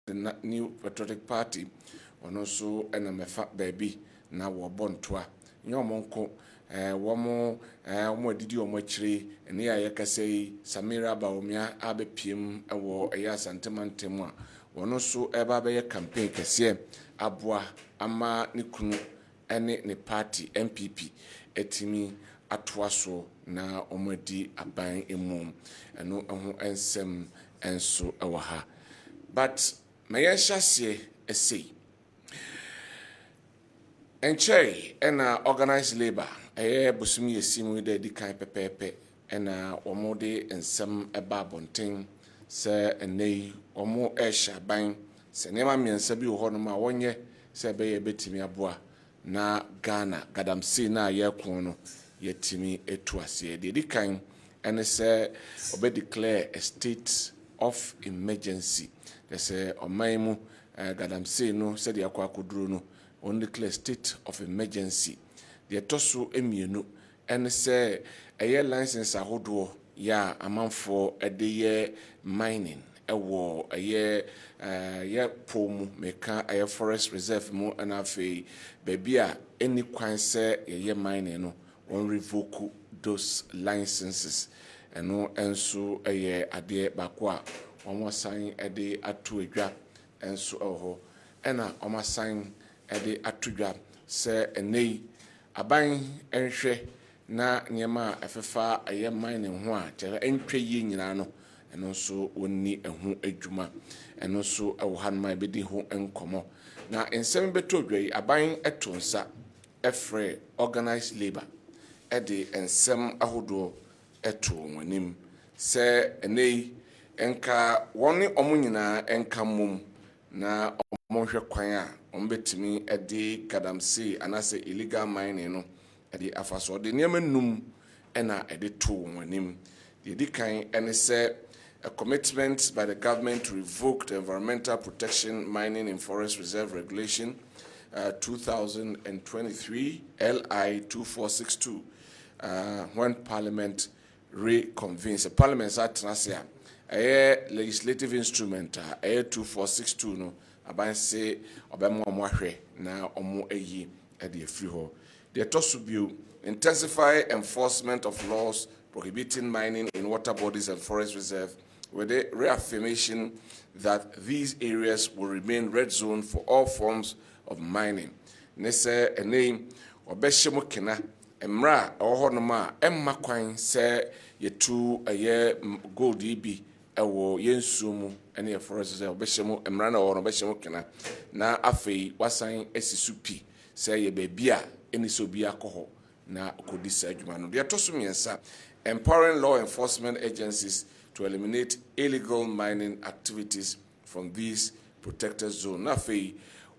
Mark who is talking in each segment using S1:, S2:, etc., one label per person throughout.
S1: the New Patriotic Party ono so ena mefa baby na wo bontoa nyomonko womo adidi omo akire ene ya yakasei Samira Baomia abepiem ewo eya santemantemu a wono so eba be campaign kese aboa ama ne kunu ene ne party MPP etimi atoaso na omadi aban emu eno ho ensem enso ewo ha but mayeshase esei enchei ena organized labor busumi yesimu de dikan pepepe ena omode ensem eba bonten se enei omo esha ban se nema miensa bi wo no ma wonye se be ye betimi aboa na Ghana gadamsi na yekun no yetimi etuase de dikan ene se obe declare a state of emergency they say omaimu gadamsi no se de akwa koduro no on declare state of emergency de toso emienu ene se eye license ahodo ya amanfo edeye mining ewo eye ye pomu meka eye forest reserve mu anafe bebia eni kwan se eye mining no on revoke those licenses eno enso eye ade bakwa omosan ede atu edwa enso oho ena omasan ede atudwa se enei aban enhwe na nyema afefa eye mining ho a tere entwe yi nyina no eno so onni ehu adwuma eno so ewo hanma ebedi ho enkomo na ensem beto dwai aban etonsa efre organized labor ede ensem ahodo eto wanim se enei enka woni omunyina enka mum na omonhwe kwan a ombetimi ede kadamsi anase illegal mining no ede afaso de niam num ena ede to wanim de dikan ene se a commitment by the government to revoke the Environmental Protection Mining and Forest Reserve Regulation 2023 LI 2462 when Parliament reconvenes. Parliament atnasia a legislative instrument a 2462 no aban say obemo omahwe na omo eyi e de afiri ho. The tosubiu intensify enforcement of laws prohibiting mining in water bodies and forest reserve with the reaffirmation that these areas will remain red zone for all forms of mining. Nese ene obeshemo kena emra ohonoma emma kwan se yetu aye gold ibi ewo yensumu ene ye forest reserve obeshemo emra na ohon obeshemo kena na afei wasan esisupi se ye bebia eni so bia koho na okodisa adwuma no de toso miensa empowering law enforcement agencies to eliminate illegal mining activities from these protected zones. Nafei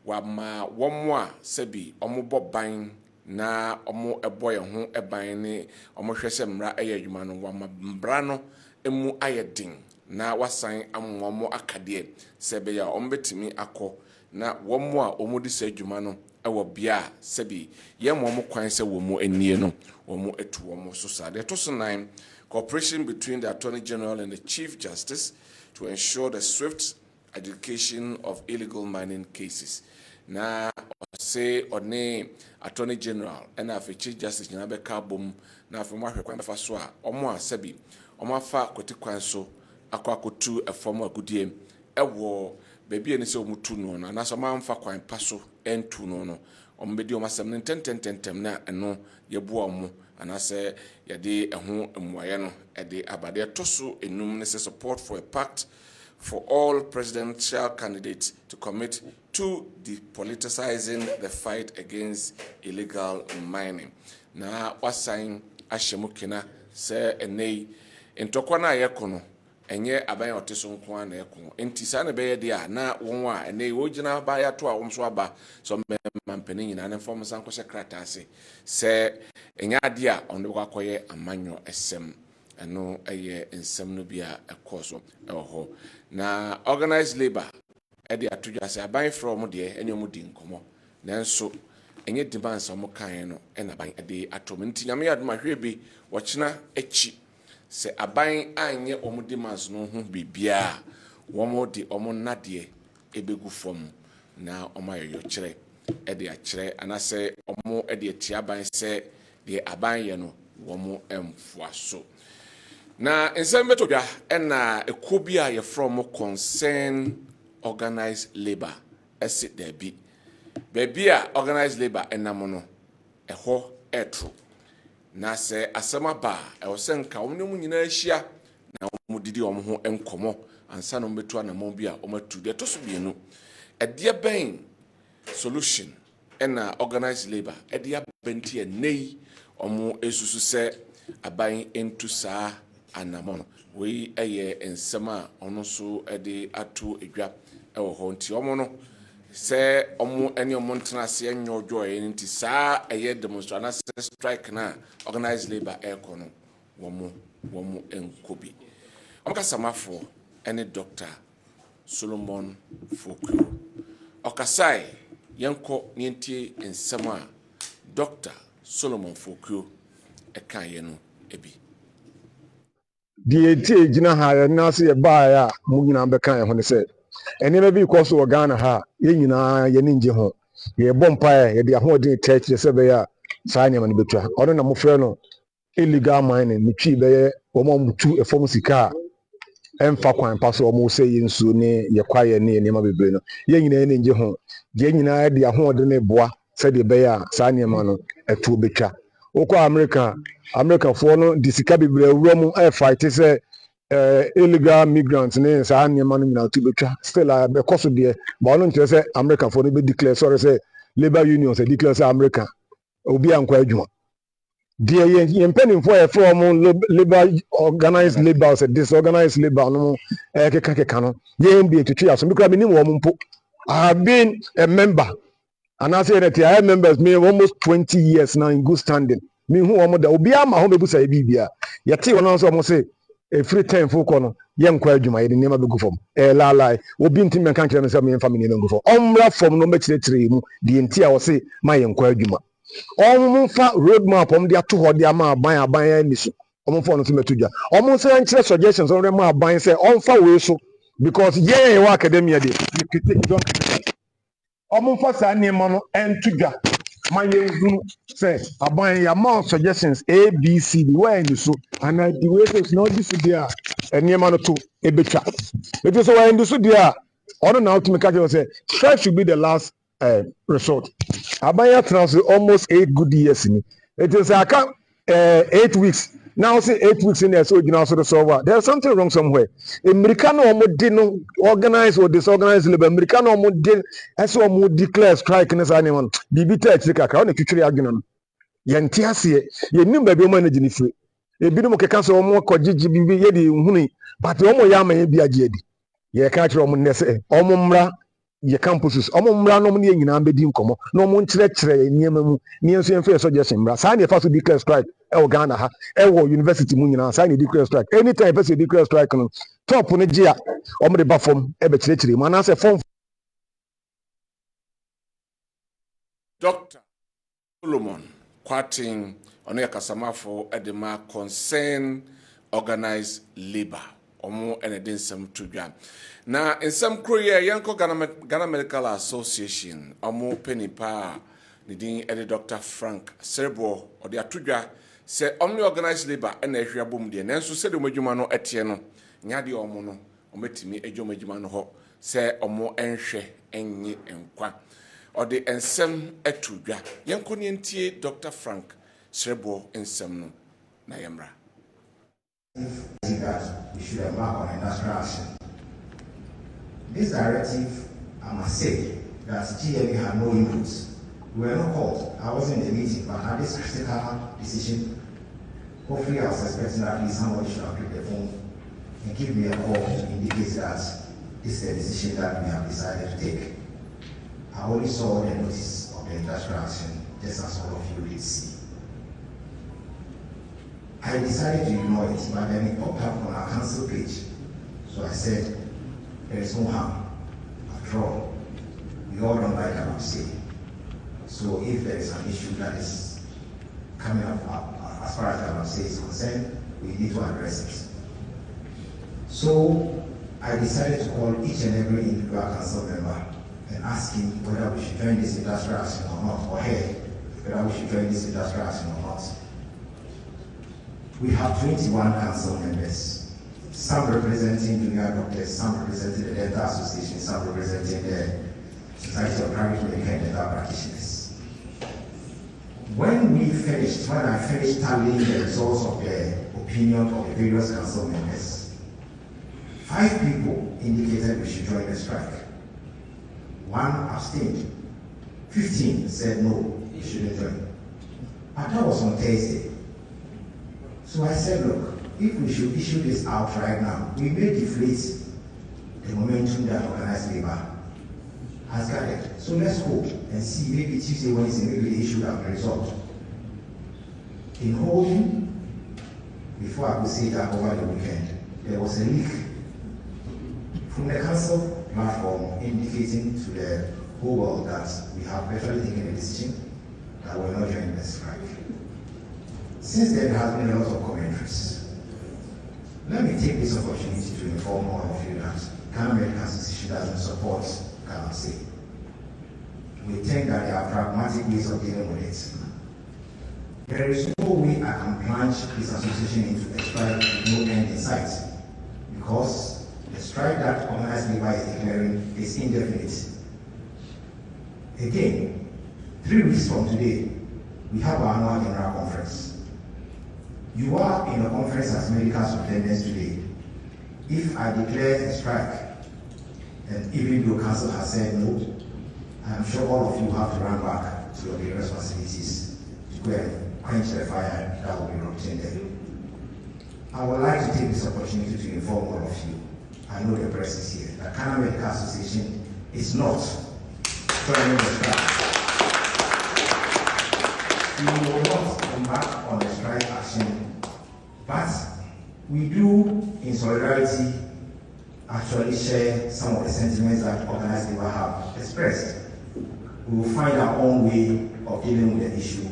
S1: wama womwa sebi omobo ban na omo eboye ho eban ne omo hwese mra eye adwuma no wama mbra no emu ayedin na wasan amwomo akade sebe ya ombetimi akọ na womo a omodi sa adwuma no ewo bia sebi ye momo kwan se womo anie no womo etu womo so sa de to so 9 cooperation between the Attorney General and the Chief Justice to ensure the swift adjudication of illegal mining cases. Na say one Attorney General and a Chief Justice Nyanabe Kabum na from Wahekwan Faswa, Omo Sebi, Omafa Kotikwanso, Aquacotu, a former goodie, a war, baby and so mutuno, and as a man for quine passo and tunono, on medio masam 10 na and no yabuamu. And I say, Yade a home and Moyano at the Abadia Tosu enum support for a pact for all presidential candidates to commit to depoliticizing the fight against illegal mining. Na wasain ashemukina se enei entokwana yekono enye aban oteso nko na yeko enti sana be ye dia na wonwa enei wogina ba ya to a womso aba so mampeni nyina na form sanko sekrata ase se enya dia onde kwakoye amanyo esem eno eye ensem no bia ekoso eho na organized labor ede atudwa se aban from de enye mu di nkomo nanso enye demands omo kan no ena ban ede atom nti nyame yadoma hwebi wochina echi se aban anye omo demands no ho bibia womo de omo nade ebegu fam na omo ayoyo kire e de akire anase omo e de tiaban se de abanye no womo emfoa so na ensem betodwa na ekobia ye from concern organized labor ese there be a organized labor enamo no eho etro na se asema ba ewosenka wonemu nyina ahia na omudidi omo ho enkomo ansa no metu anamo bia omatu de toso bienu edie ben solution na organized labor edie benti nei omo esusu se aban entu saa anamo we eye ensema ono so ede ato edwa ewo ho nti omo no se omo eni omo ntenase enyo joy nti saa eye demonstration strike na organized labor ekono womo enkobi omka samafo eni Dr. Solomon Fokuro okasai yanko nientie ensema Dr. Solomon Fokuro eka ye no ebi
S2: die tie gina ha na se ye baa ya mu nyina be kan ho ne se enema bi ko so wo Ghana ha ye nyina ye ninje ho ye bompa ye de ahodin tete se be ya saa nyama ne betwa ono na mo frɛ no illegal mining ne twi be ye wo mo mutu efom sika emfa kwan pa so mo se ye nsuo ne ye kwaye ne enema bebre no ye nyina ye ninje ho ye nyina de ahodin ne boa se de be ya saa nyama no etu betwa wokɔ America for no di sika bebre awura mu fight say illegal migrants ne saa nneɛma no nyina to betwa still be cost de ba ono nkyerɛ sɛ America for no be declare sorry say labor unions declare say America obi ankɔ adwuma de ye mpanimfo e from labor organized labor say disorganized labor no keka no ye mbi etutwi aso mikra minim wo mpo I have been a member and I say that I have members me almost 20 years now in good standing. Me who am da obi ama ho bebu say bibia. Yete wono so mo say e free time fo ko no ye nkwa adwuma ye nema begu fom. La obi ntim men kan kire no say me family no go fom. Omra fom no makire mu de enti a wo say ma ye nkwa adwuma. Omfa road map om de ato ho de ama aban ani so. Omfa no so metudwa. Om say nkire suggestions on ma aban say omfa we so because ye wa academia de Omunfa sa nneɛma no entudwa ma yɛhunu sɛ aban ya ma suggestions A B C D why ni so and the way so no this dia nneɛma no to ebetwa it is why ndi so dia ɔno na ultimate catch say strike should be the last resort aban ya transfer almost 8 good years ni it is aka 8 weeks now say 8 weeks in there so you know so solve there's something wrong somewhere America no mo dey no organize or disorganized labor America no mo dey as o mo declare strike ne sa ne man bibi ta chiri kaka na twitwiri adwene no ye nte ase ye nim ba bi o manage ni firi e bi no mo keka so mo kogigi bibi ye de hunu but o mo ya ma ye bi age adi ye ka kire o mo nese o mo mra ye campuses o mo mra no mo ne nyina be di nkomo no mo nkyerɛkyerɛ nneɛma mu ne enso en fe suggestion mra sa ne fa so declare strike e Ghana ha e university mu nyina sa ne declare strike anytime person declare strike no top ne gia o mo de ba fom e be kyerɛkyerɛ mu ana se fom
S1: Dr. Solomon Kwatin ono yakasamafo edema concern organized labor omo enede nsem tudwa na nsem kroye yanko Ghana Medical Association omo penipa ne din ede Dr. Frank Serbo ode atudwa se omni organized labor ena ehwia bom de nanso se de modwuma no etie no nyade omo no ometimi edwuma no ho se omo enhwe enyi enkwa ode ensem etudwa yanko ne ntie Dr. Frank Serbo ensem no na yemra.
S3: That we should embark on industrial action. This directive, I must say, that GMA had no inputs. We were not called. I wasn't in the meeting, but at this critical decision, hopefully I was expecting that at least somebody should have picked the phone and give me a call to indicate that this is the decision that we have decided to take. I only saw the notice of the industrial action, just as all of you did see. I decided to ignore it, but then it popped up on our council page. So I said, there is no harm. After all, we all don't like what I'm saying. So if there is an issue that is coming up as far as what I'm saying is concerned, we need to address it. So I decided to call each and every individual council member and ask him whether we should join this industrial action or not, or her, whether we should join this industrial action or not. We have 21 council members, some representing junior doctors, some representing the Dental Association, some representing the Society of Private Medical and Dental Practitioners. When I finished tallying the results of the opinion of the various council members, 5 people indicated we should join the strike. 1 abstained. 15 said no, we shouldn't join. But that was on Thursday. So I said, look, if we should issue this out right now, we may deflate the momentum that organized labor has gathered. So let's hope and see, maybe Tuesday, Wednesday, maybe the issue have been resolved. In holding, before I could say that over the weekend, there was a leak from the council platform indicating to the whole world that we have actually taken a decision that we're not joining the strike. Since then, there has been a lot of commentaries. Let me take this opportunity to inform all of you that Ghana Medical Association doesn't support Galamsey. We think that there are pragmatic ways of dealing with it. There is no way I can plunge this association into a strike with no end in sight, because the strike that organized labor is declaring is indefinite. Again, 3 weeks from today, we have our annual general conference. You are in a conference as medical superintendents today. If I declare a strike, and even though council has said no, I'm sure all of you have to run back to your various facilities to go and quench the fire that will be erupting there. I would like to take this opportunity to inform all of you. I know the press is here. The Ghana Medical Association is not joining the strike. We will not embark on the strike action, but we do, in solidarity, actually share some of the sentiments that organized labor have expressed. We will find our own way of dealing with the issue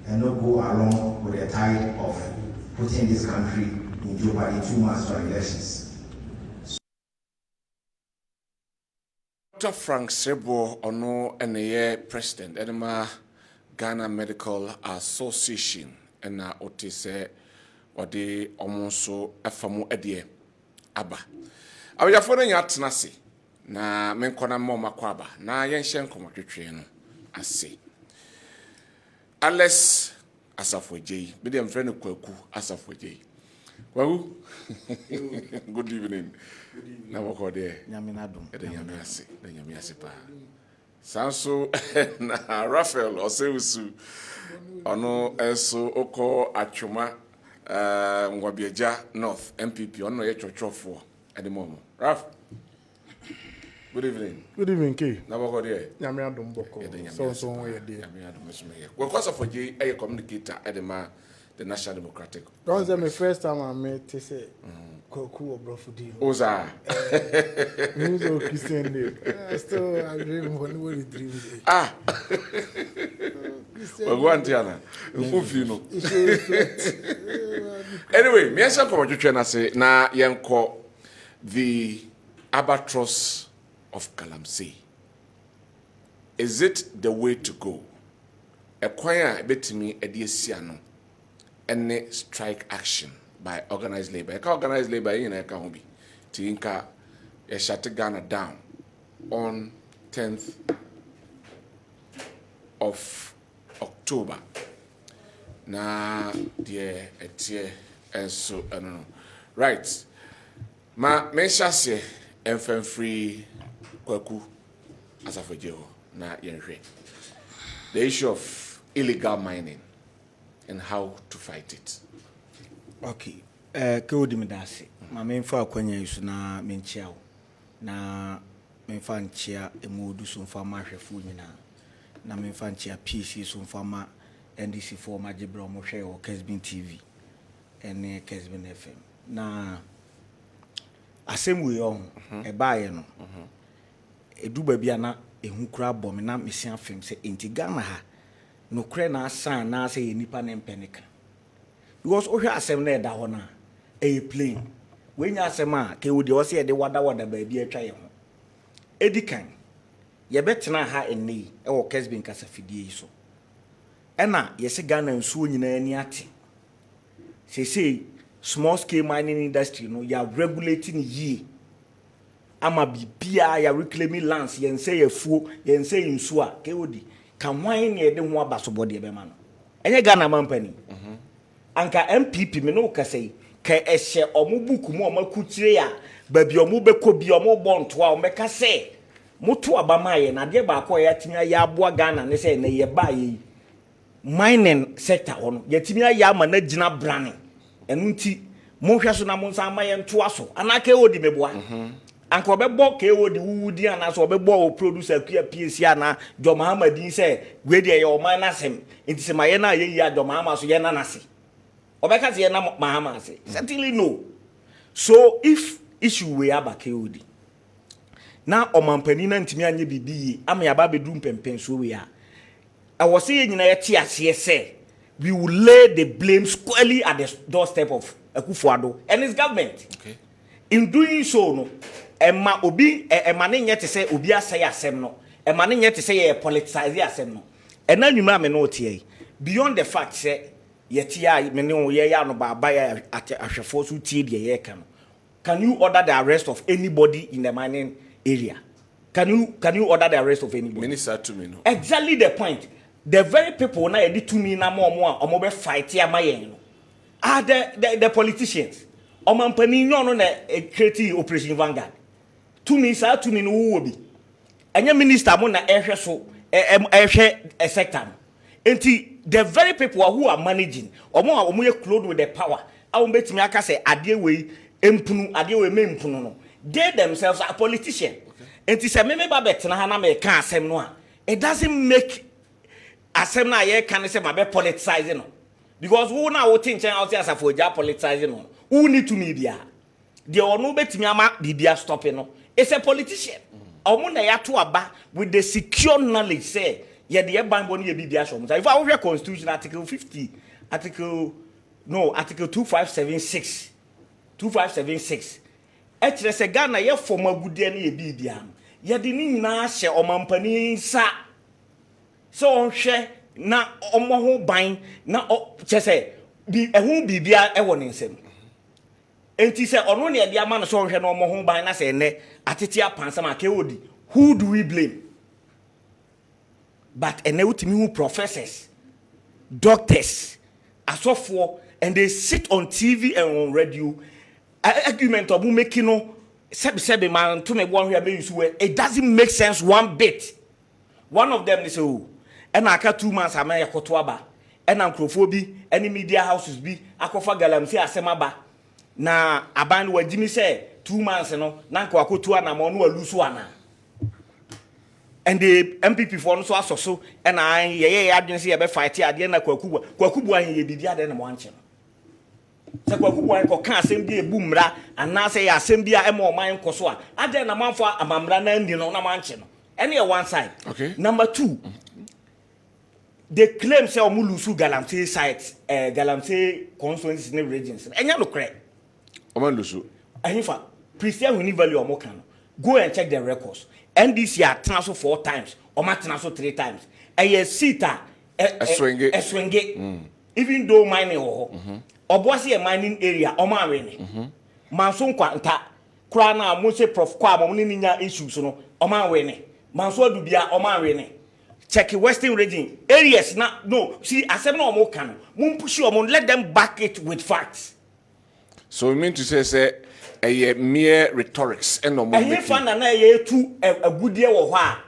S3: and not go along with the tide of putting this country in jeopardy 2 months to elections.
S1: Dr. Frank Sebo ono ene president enema Ghana Medical Association ena otise ode omonso afamu edie aba. Abiyafo no nya tenase na menkona moma kwaba na yenhye nkomotwetwe no ase. Alex Asafojei, be dem friend Kwaku Asafojei. Kwaku. Good evening. Na wako there.
S4: Nyaminadum.
S1: Nyame ase pa. Sanso na Raphael Osewusu ono enso oko atwoma Ngwabieja North MPP ono ye chochofo ade momo. Raf. Good evening.
S4: Good evening, K.
S1: Na wako there.
S4: Nyaminadum boko. So we there.
S1: Nyaminadum mesumeye. Kwaku Asafojei a communicator edema the National Democratic.
S4: Don't say my first time I met to say Koku or Brofudi.
S1: Oza.
S4: Who's a Christian name? Still I dream when we dream.
S1: Ah. Well, go on, Tiana. You know. Anyway, me answer come to China say na yenko the albatross of Galamsey. Is it the way to go? Ekwanya betimi ediesiano. Any strike action by organized labor. Organized labor in Ekahobi. Tinka shut Ghana down on 10th of October. Na dear etie and so I don't know. Right. Ma menshase enfem free Kwaku Asafojei na yenhwe. The issue of illegal mining and how to fight it.
S4: Okay. Kodi medase. Ma memfa akwanya yusu na menchia na memfa nchia emodu so mfa mahwefu nyina na memfa nchia PC so mfa ma NDC for majibra mo hwe o Kessben TV ene Kessben FM na asemwe on e baaye no eduba bia na ehu kura bom na mesia fem se Ghana ha no kre na asan na say nipa na mpenika because ohwe asem na eda ho na e plain we nya asema ke wodi o se de wada ba bi atwa ye ho edikan ye betena ha enni e wo Kessben kasafidie so ena ye se Ghana nsuo nyina ani ate say small scale mining industry no ya regulating ye ama bibia ya reclaiming lands yen say afuo yen say nsuo a ke wodi kan wan ne de ho abasobode e be ma no enye Ghana mampani anka MPP me no kasei ka ehye omubuku mu omakutire ya babi omubeko bi omubonto a omeka se moto abamaye na de ba ko ya timia ya aboa Ghana ne se na ye ba ye mining sector hono ya timia ya ma na gina brane enu nti mo hwe so na mo nsan maye nto aso anaka odi meboa anka obebo ka ewodi wuwudi ana so obebo o producer akua PSC ana Jo Mahamadin se we de ye o man nasem nti se maye na ye ya Jo Mahama so ye na nase obeka se ye na Mahama se certainly no. So if issue we abaka odi na omampani na ntimi anye bibi ama ya ba bedu mpempen so we a I say ye nyina ye ti ase se we will lay the blame squarely at the doorstep of Akufo-Addo and his government.
S1: Okay.
S4: In doing so, no, Emma Obi, Emma Ninya to say Obi say asem no, Emma Ninya to say politicize asem no. And now you may know beyond the fact say yetia me no ye ya no ba ya ahwefo so tie de ye can you order the arrest of anybody in the mining area? Can you order the arrest of anybody?
S1: Minister to me no.
S4: Exactly the point. The very people na edi to me na mo be fight ya mayen no are the politicians omampani no na create operation Vanguard to me sa to me no wo bi anya minister mo na ehwe so ehwe sector enti the very people who are managing omo ye clothed with the power awon betimi aka say ade we empunu ade we mempunu no they themselves are politicians. Enti se me ba betena ha na me ka asem no a it doesn't make asem na ye kan say mabe politicizing no because who na wo tin chen out as for ja politicizing no who need to media the ono betimi ama bibia stopping no it's a politician omo na ya to aba with the secure knowledge say ye the banbo na ye bibia so if I read constitution article 50 article 2576 etre se Ghana ye form agude na ye bibia ye de ni nyina hye omampani sa so onhwe na omoho ban na chese bi ehun bibia e woni nsem enti se ono ne de ama no so onhwe na omoho ban na se ne atete apansa ma ke odi who do we blame but ene utimi hu professors doctors asofo and they sit on TV and on radio argument of making no sebe man to me one here be use it doesn't make sense one bit. One of them is and aka 2 months am yakoto aba and ankrofo bi any media houses bi akofa galamsey asema ba na aban wa jimi say 2 months no na nko akoto ana mo no alusu ana and the MPP for no so asoso and ye adwen say ye be fight ade na kwakubu an ye bibi ade na mo anche no se kwakubu an ko kan asem bi ebu mra ana say asem bi a emo man koso a ade na manfo amamra na ndi no na mo anche no any one side.
S1: Okay.
S4: Number 2, they claim say omulusu galamsey sites galamsey constituencies in the regions enya no correct
S1: Omulusu
S4: ahifa Christian Winnie value omokan go and check the records NDC are transfer 4 times oma transfer 3 times a sita eswenge even though mining oboase a mining area oma wene manso kwanta kura na mo se prof kwa mo ni nya issues no oma wene manso adubia oma wene check western region areas na no see asem na omo kan mum push omo let them back it with facts.
S1: So you mean to say a mere rhetorics and no more
S4: making fan na ye tu agudie wo ho a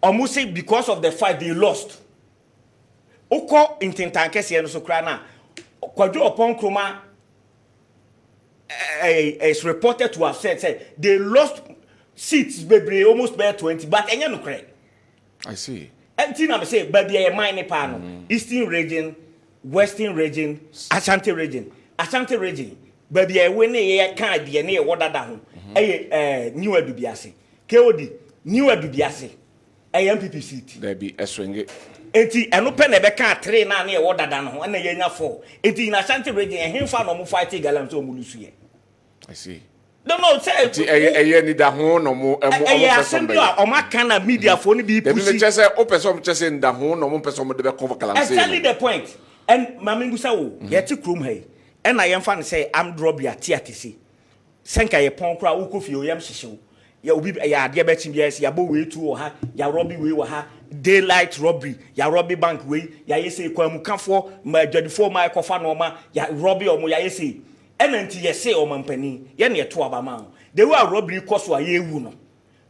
S4: omo say because of the fight they lost oko intentan kese no so kra na kwadwo upon kroma is reported to have said they lost seats bebre almost by 20 but enya no correct.
S1: I see.
S4: Anything I say, but the mining panel, Eastern region, Western region, Ashanti region, but the when they can't be near water down, new Dubiasi, KOD, new Dubiasi, MPP seat.
S1: There be a swing.
S4: And open a can't train near water down, and a year for. It in Ashanti region, and him found no fighting Galamso Mulusia.
S1: I see.
S5: No, say
S1: a need a home no more.
S5: Assembly or my kind of media for be
S1: pushing. Just say open some just in the home no more person with the cover.
S5: Exactly the point. And Mammy Gusaw, yet took room hey. And I am fan say I'm drop your TTC. Senka ye pon kra uko fi oyam hihyew. Ya obi ya ade betim yes ya bo we tu o ha, ya robbery we wo ha, daylight robbery, ya robbery bank we, ya yese kwamu kafo, ma dwadifo ma ekofa no ma, ya robbery o mo ya yese. Enanti yese o mampani, ye na eto abama. The way robbery koso a ye wu no.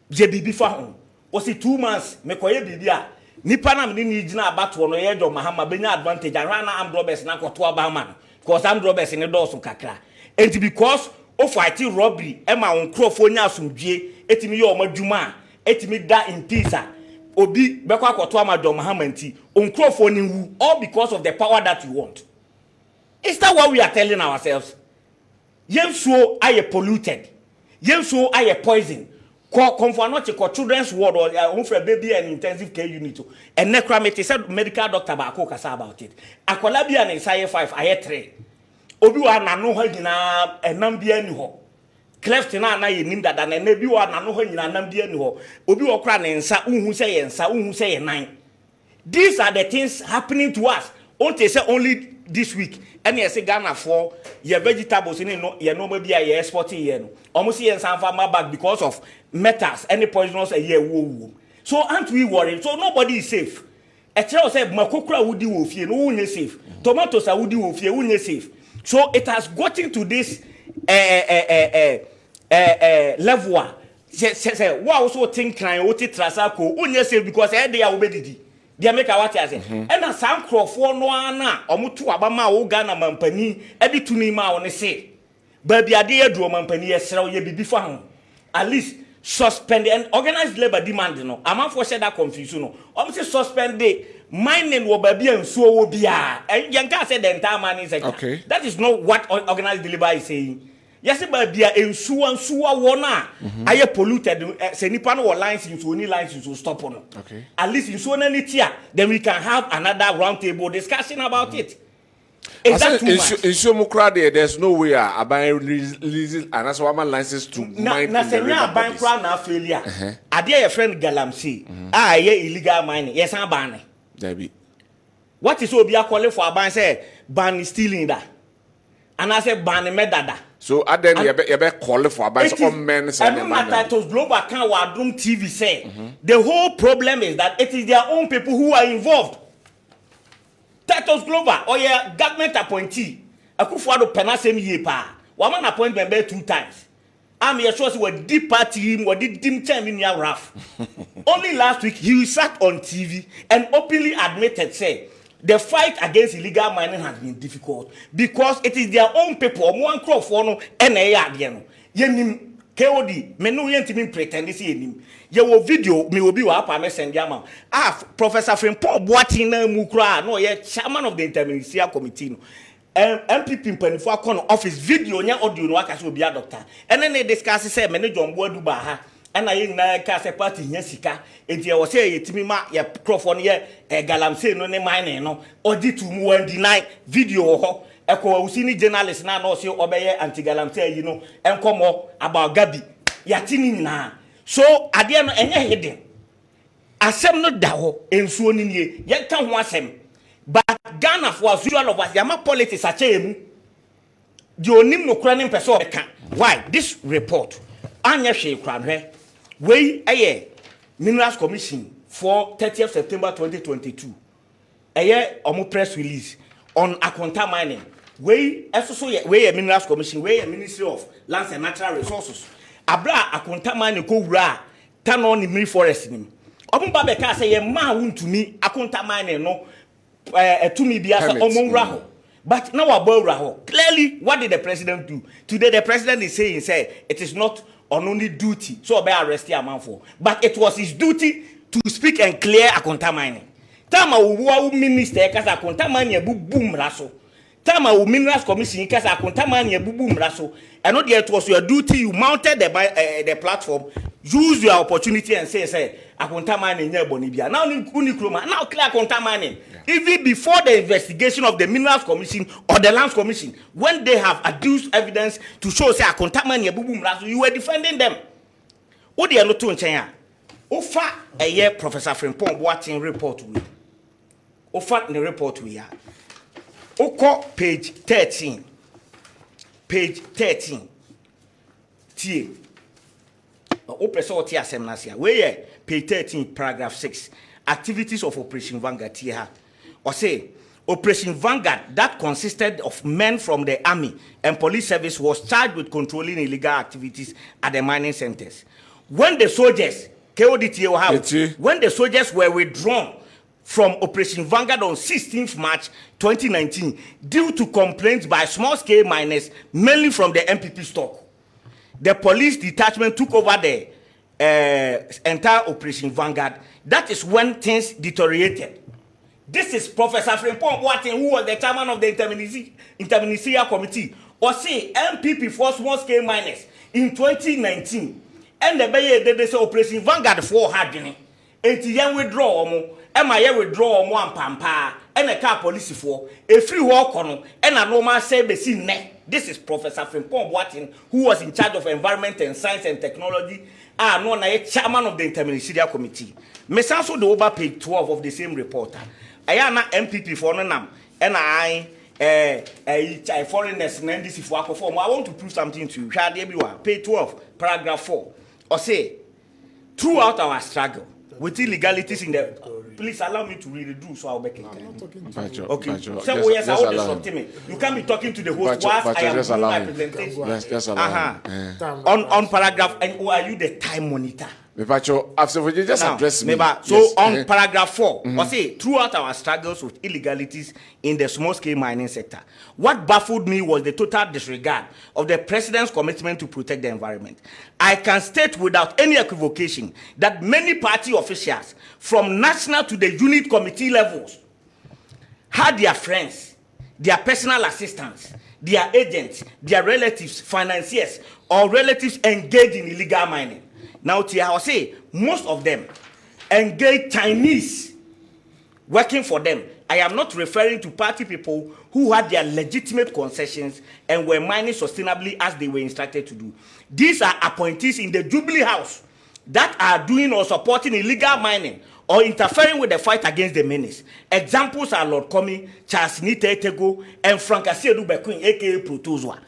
S5: Je bibi fa ho. O si 2 months me koye bibi a nipa na me ni gina abato no ye do mahama benya advantage anwa na am robbers na koto abama no. Because am robbers ni do so kakra. And because o fight robbery e ma won krofo nya asomdue etimi ye o madwuma etimi da in peace obi bekwa akoto amadom hamanti on krofo ni wu all because of the power that you want. Is that what we are telling ourselves? Yenso aye polluted, yenso aye poison. Comfort not to children's ward or home for baby and intensive care unit. And necromancy said medical doctor Bako kasa about it. Akwalabia and Isaiah 5 aye 3. Obi wa na no ho nyina enam bia ni ho cleft na ye nim dada na bi wa na no ho nyina enam bia ni ho obi wo kra ne nsa unhu se ye nsa unhu se ye nan. These are the things happening to us. Only say only this week and ye say Ghana for your vegetables in no ye no bia ye exporting ye no almost ye nsa farmer back because of metals any poisonous a ye wo. So aren't we worried? So nobody is safe. E tell say makokura wudi wo fie no unye safe, tomatoes are wudi wo fie unye safe. So it has gotten to this level. Say what also think crying what it trasako unye safe because they are obedidi. They make what I say. And a some crofo no ana omutu abama wo Ghana mampani e bi tuni ma won say. Baby ade adro mampani esrew ye bibi fa ho. At least suspend and organized labor demand no. Amanfo share that confusion no. Say suspend the mining wo baby ensuo wo bia. And yanka say the entire mining sector. Okay. That is not what organized labor is saying. Yes, baby ensuo wo na aye polluted say nipa no lines into only lines to stop on. Okay. At least ensuo na ni tia then we can have another round table discussion about it. Is that too much?
S1: In there's no way about releasing and that's why my license to mine.
S5: Na say na ban kra na failure. Ade your friend Galamsey. Ye illegal mining. Yes, an ban.
S1: Debbie.
S5: What is obi calling for a ban say ban stealing that. And I say ban medada.
S1: So then you be calling for a ban on men say
S5: Titles Global can Wadrum TV say the whole problem is that it is their own people who are involved. Titles Global or your government appointee. Akufo-Addo penasem ye pa. One appointment be 2 times. I'm sure we deep party him, we did dim time in your rough. Only last week he sat on TV and openly admitted say the fight against illegal mining has been difficult because it is their own people. One crop for no NAA again. Yenim KOD, me no yentimi pretend this yenim. Ye wo video me obi wa apa me send yama. Professor Frimpong Boatin na mu kra no ye chairman of the interministerial committee no. MPP mpanifo akọ office video nya audio no aka se obi a doctor. Ene ne discuss say me ne John Boadu ba ha. Ena ye na ka se party nya sika. Enti e wo say yetimi ma ye crofo no ye Galamsey no ne mine no. Odi to mu wan deny video ho. Eko usini journalist na no say obeye anti Galamsey yi no enkomo about Gabi. Yatini nyina. So ade no enye hidden. Asem no da ho ensuo ni nie. Ye ka ho asem. But Ghana for usual of us yama politics achemu. The onim no kura nim person beka. Why this report anya hwe kura hwe. We Minerals Commission for 30th September 2022. Omo press release on Akonta mining. We Minerals Commission, we Ministry of Lands and Natural Resources. Abra Akonta mining ko wura tan on the forest nim. Omo ba beka say ye ma wuntumi Akonta mining no to me be as a but now about clearly what did the president do? Today the president is saying it is not on only duty so be arrested a man for, but it was his duty to speak and clear Akonta mining. Tama wo minister kasa Akonta mining bubu mraso. Tama wo Minerals Commission kasa Akonta mining bubu mraso. And not yet it was your duty, you mounted the platform, use your opportunity and say akonta mining nya boni bia now ni kroma now clear akonta mining even before the investigation of the Minerals Commission or the Lands Commission when they have adduced evidence to show say akonta mining bubu mraso you were defending them wo de no to nchen a ofa eye Professor Frimpong Boateng report we ofa the report we ya oko page 13 tie o press o tie asem na sia we ye page 13 paragraph 6 activities of Operation Vanguard here or say Operation Vanguard that consisted of men from the army and police service was charged with controlling illegal activities at the mining centers when the soldiers when the soldiers were withdrawn from Operation Vanguard on 16th March 2019 due to complaints by small-scale miners, mainly from the MPP stock. The police detachment took over the entire Operation Vanguard. That is when things deteriorated. This is Professor Frimpong Boateng, who was the chairman of the Interministerial Committee, or say MPP for small-scale miners in 2019. And the Baye did this Operation Vanguard for hardening. And the withdraw Emma withdraw one pampa and a car police for a free walk on and a normal say ne. This is Professor Frimpong Boateng, who was in charge of environment and science and technology, and known as chairman of the Interministerial Committee. Miss also the over page 12 of the same reporter. I am not MPP for nam and I foreigners and this for I want to prove something to you. Page 12, paragraph 4. Or say throughout our struggle with illegalities in the please allow me to read it through so I'll make it. Okay. So yes, I will disrupt me. You can't be talking to the host whilst I am doing my presentation.
S1: Yes, allow
S5: on paragraph and who are you the time monitor?
S1: After you just address me.
S5: So yes. On paragraph 4, I say throughout our struggles with illegalities in the small-scale mining sector, what baffled me was the total disregard of the president's commitment to protect the environment. I can state without any equivocation that many party officials, from national to the unit committee levels, had their friends, their personal assistants, their agents, their relatives, financiers, or relatives engaged in illegal mining. Now, I will say, most of them engage Chinese working for them. I am not referring to party people who had their legitimate concessions and were mining sustainably as they were instructed to do. These are appointees in the Jubilee House that are doing or supporting illegal mining or interfering with the fight against the menace. Examples are Lord Komi, Charles Nitego, and Frank Asiedu Bekwin, aka Protozwa.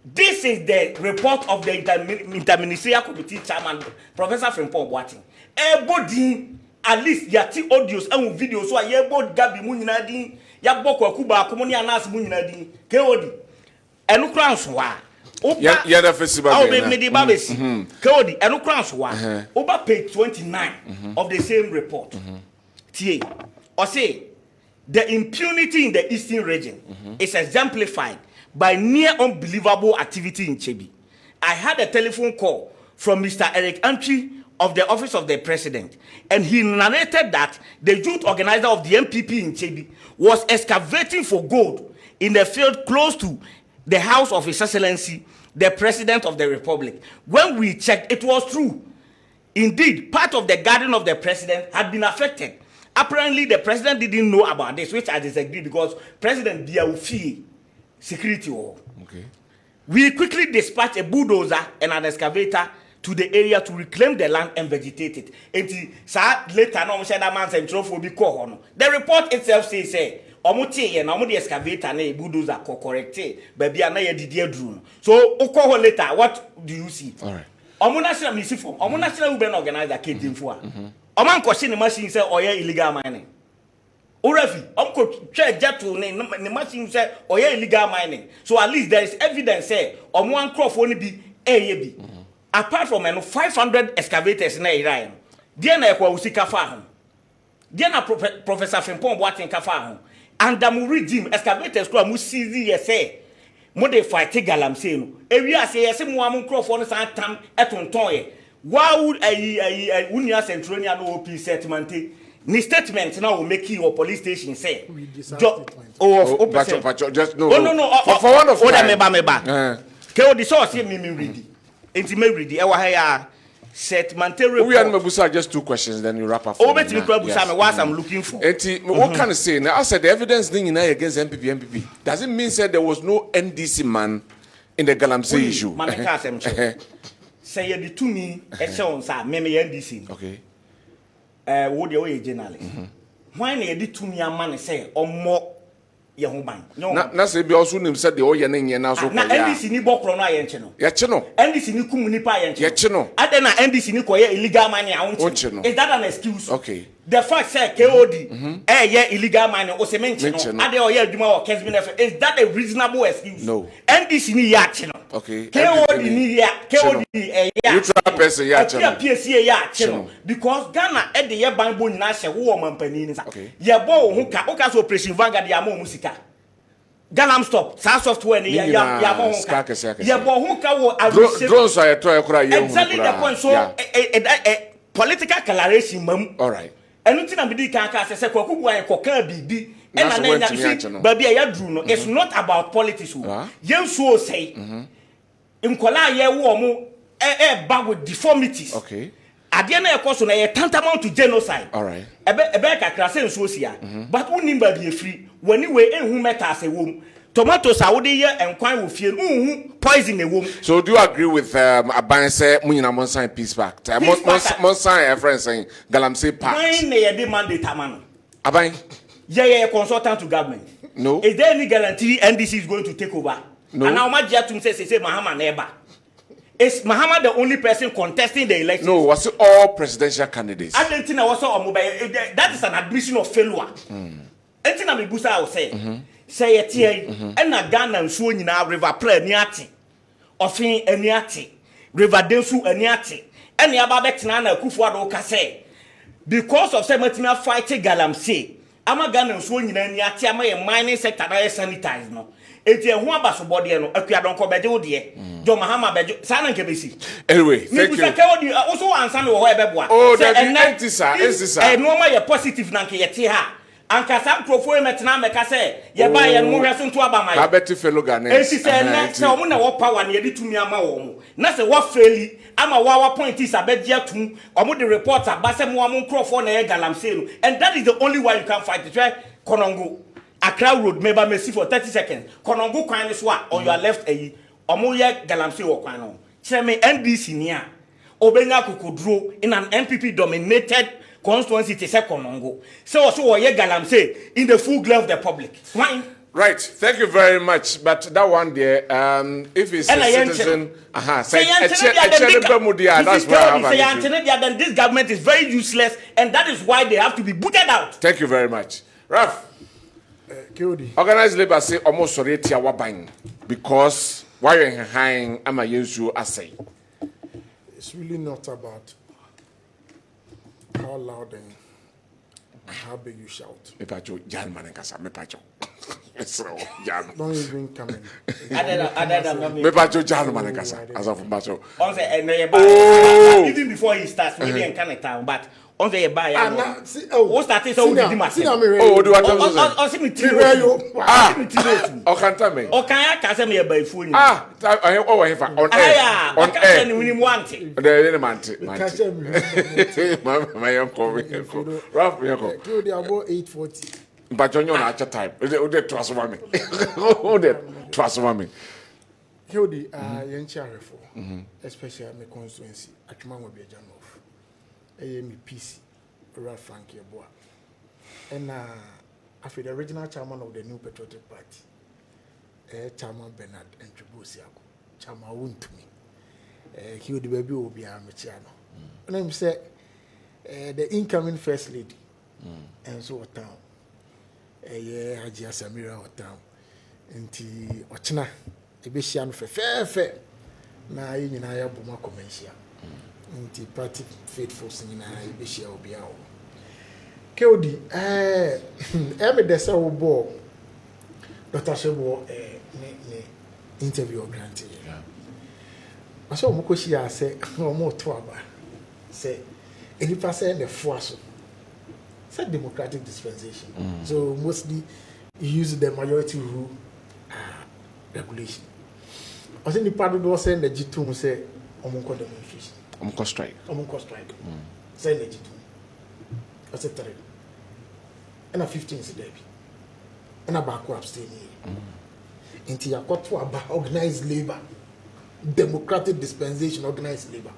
S5: This is the report of the Interministerial Committee Chairman, Professor Frimpong Boateng. Everybody, at least, yati audios and videos, so I yebo Gabi Muninadi, Yabo Kuba, Komoni Anas Muninadi, Keodi, and Ukranswa.
S1: Yeah, festival.
S5: I'll be made Babes, Keodi, and Ukranswa. Over page 29 of the same report. TA, or say, the impunity in the Eastern region is exemplified by near unbelievable activity in Chebi. I had a telephone call from Mr. Eric Antwi of the Office of the President, and he narrated that the youth organizer of the MPP in Chebi was excavating for gold in the field close to the house of His Excellency, the President of the Republic. When we checked, it was true. Indeed, part of the garden of the President had been affected. Apparently, the President didn't know about this, which I disagree, because President Biaufi security war.
S1: Okay.
S5: We quickly dispatched a bulldozer and an excavator to the area to reclaim the land and vegetate it. Later, the report itself says, Omuti and Omudi excavator and a bulldozer correct, baby, and I did drone. So, Oko later, what do you see?
S1: All right.
S5: Omunashina Missifo, Omunashina Uben organizer came for. Oman question the machine say, oh, yeah, illegal mining. Orafi, Uncle Jetu, the machine say, or illegal mining. So at least there is evidence say, on one crop only be A. Apart from 500 excavators in Iran, Diana Kwabena Owusu Diana Professor Frimpong Boateng Kafahon, and the regime excavators who are Musizi say, modify Tigalam Seno. Area say, someone crop on the time at Ontoye. Why would a Unia Centronia OP settlement? Ni statement now will make you or police station say.
S1: Just no. For one of
S5: meba. Ke o di so say me ready. Enti me ready. E wa ha ya Set Mante report.
S1: We are Mabusa just 2 questions, then you wrap up.
S5: Oh, bet me Kwabena what I'm looking for.
S1: What can I say? Now I said the evidence thing against MPP. Does it mean that there was no NDC man in the Galamsey issue?
S5: Say you to me, a show on me NDC.
S1: Okay.
S5: What the way journalist. When you did to me a man say or more.
S1: Na say be also nim said the oye na nye na so
S5: na NDC ni bokro na ye nche no
S1: ye che no
S5: NDC ni kum nipa ye nche
S1: ye che no
S5: ade na NDC ni koye illegal money a wonche no is that an excuse?
S1: Okay.
S5: The fact say KOD ye illegal money o se menche no ade o ye adwuma o Kessben is that a reasonable excuse?
S1: No.
S5: NDC ni ya che no.
S1: Okay.
S5: KOD ni ya KOD ya
S1: neutral person ya che no
S5: PSC ya che no because Ghana e de ye banbo nyina hye wo mampani ni sa ye bo ho ka o ka so operation Vanguard ya mo musika Galam stop. Sa software ni ya mo honka. Ya bo honka wo
S1: drones so ya to e kura ye
S5: exactly the point so political declaration mam.
S1: All right.
S5: Enu ti na bidi kan ka se kwaku bu an koka bibi e na na nya ba bia ya dru no it's not about politics o. Yen so say. Nkola ye wo mo bag with deformities.
S1: Okay.
S5: Ade na ekoso na ye tantamount to genocide.
S1: All right.
S5: Ebe kakra se nso sia but unim ba bi efri wani we enhu meta ase wom tomatoes a wode ye enkwan wo fie unhu poison e wom. So
S1: do you agree with Aban say munyina mon sign peace pact? Mon sign a friend saying Galamsey pact.
S5: When na ye mandate amano
S1: Aban
S5: ye consultant to government.
S1: No.
S5: Is there any guarantee NDC is going to take over?
S1: No.
S5: And now Magia to say Mahama neba. Is Mahama the only person contesting the election?
S1: No, was it all presidential candidates?
S5: I don't think I was on mobile. That is an admission of failure. Anything I busa will say. Say it here. And na Ghana and so nyina river play niati. Ofin eniati. River densu eniati. Any ababet na Kufuado ka say. Because of Semetina fighting Galamsey. Ama Ghana and so nyina niati ama mining sector na sanitize no. Eti ehun abasobode no akua donko beje wo de jo Mahama beje sana nke besi.
S1: Anyway, thank you.
S5: Also answer me wo ebeboa.
S1: Oh, that is
S5: no ma ye positive na nke yete ha. Anka sam crofo emetena meka say ye ba ye no hweso nto aba mai.
S1: Abeti fellow Ghanaians.
S5: Esi say na say omo na wo power na ye di tumi ama wo mo. Na say wo faili ama wa point is abeje atum omo the report abase mo am crofo na ye Galamsey no. And that is the only way you can fight it. Konongo Accra Road, maybe Messi for 30 seconds. Konongo kwan is what on your left omo ye Galamsey wo kwan no. Cheme NDC nia. Obenya Kokodro in an MPP dominated constituency to say Konongo. So ye Galamsey in the full glare of the public. Why?
S1: Right. Thank you very much. But that one there, if it's a citizen, that's why I have
S5: then this government is very useless, and that is why they have to be booted out.
S1: Thank you very much. Raf. Organized labor say almost sorry to our buying because why you're hanging am I use you as say.
S6: It's really not about how loud and how big you shout.
S1: Me pacho Jan Manenkasa, me pacho.
S6: Don't even come in.
S1: Me pacho Jan Manenkasa as of pacho.
S5: Even before he starts, we didn't come town, but on the buy. What started so we did my
S1: oh, do what I'm
S5: saying?
S1: Oh, can't tell me.
S5: Oh, can I say me by phone?
S1: I if on air. On air.
S5: We want it.
S1: There is my uncle. Ralph,
S6: me uncle. Killed about 8:40.
S1: But you're not at time. They trust me. Oh, they trust me.
S6: Killed the young charity for, especially my constituency. Atman will be a jam off. Me PC, Ralph Adwenkyere. And after the original chairman of the New Patriotic Party, Chairman Bernard and Tribosiako, Chairman won't to me. He would be will be a Michiano. And I'm say the incoming first lady, and so town. Hajia Samira or town. And Ochina, a Bishan for fair. Now in I have Buma Comencia. Nti party faithful singing I be share obi awo Kodi me desa wo bo Dr. Shebo ne interview granted aso mo ko shia say mo to aba say any person the force say democratic dispensation so mostly you use the majority rule regulation I think the part do say the G2 say omo ko demonstration
S1: Omko strike.
S6: Say legit. I said 3. And a 15 is a baby. And a back abstain. Into your court to organized labor. Democratic dispensation organized labor.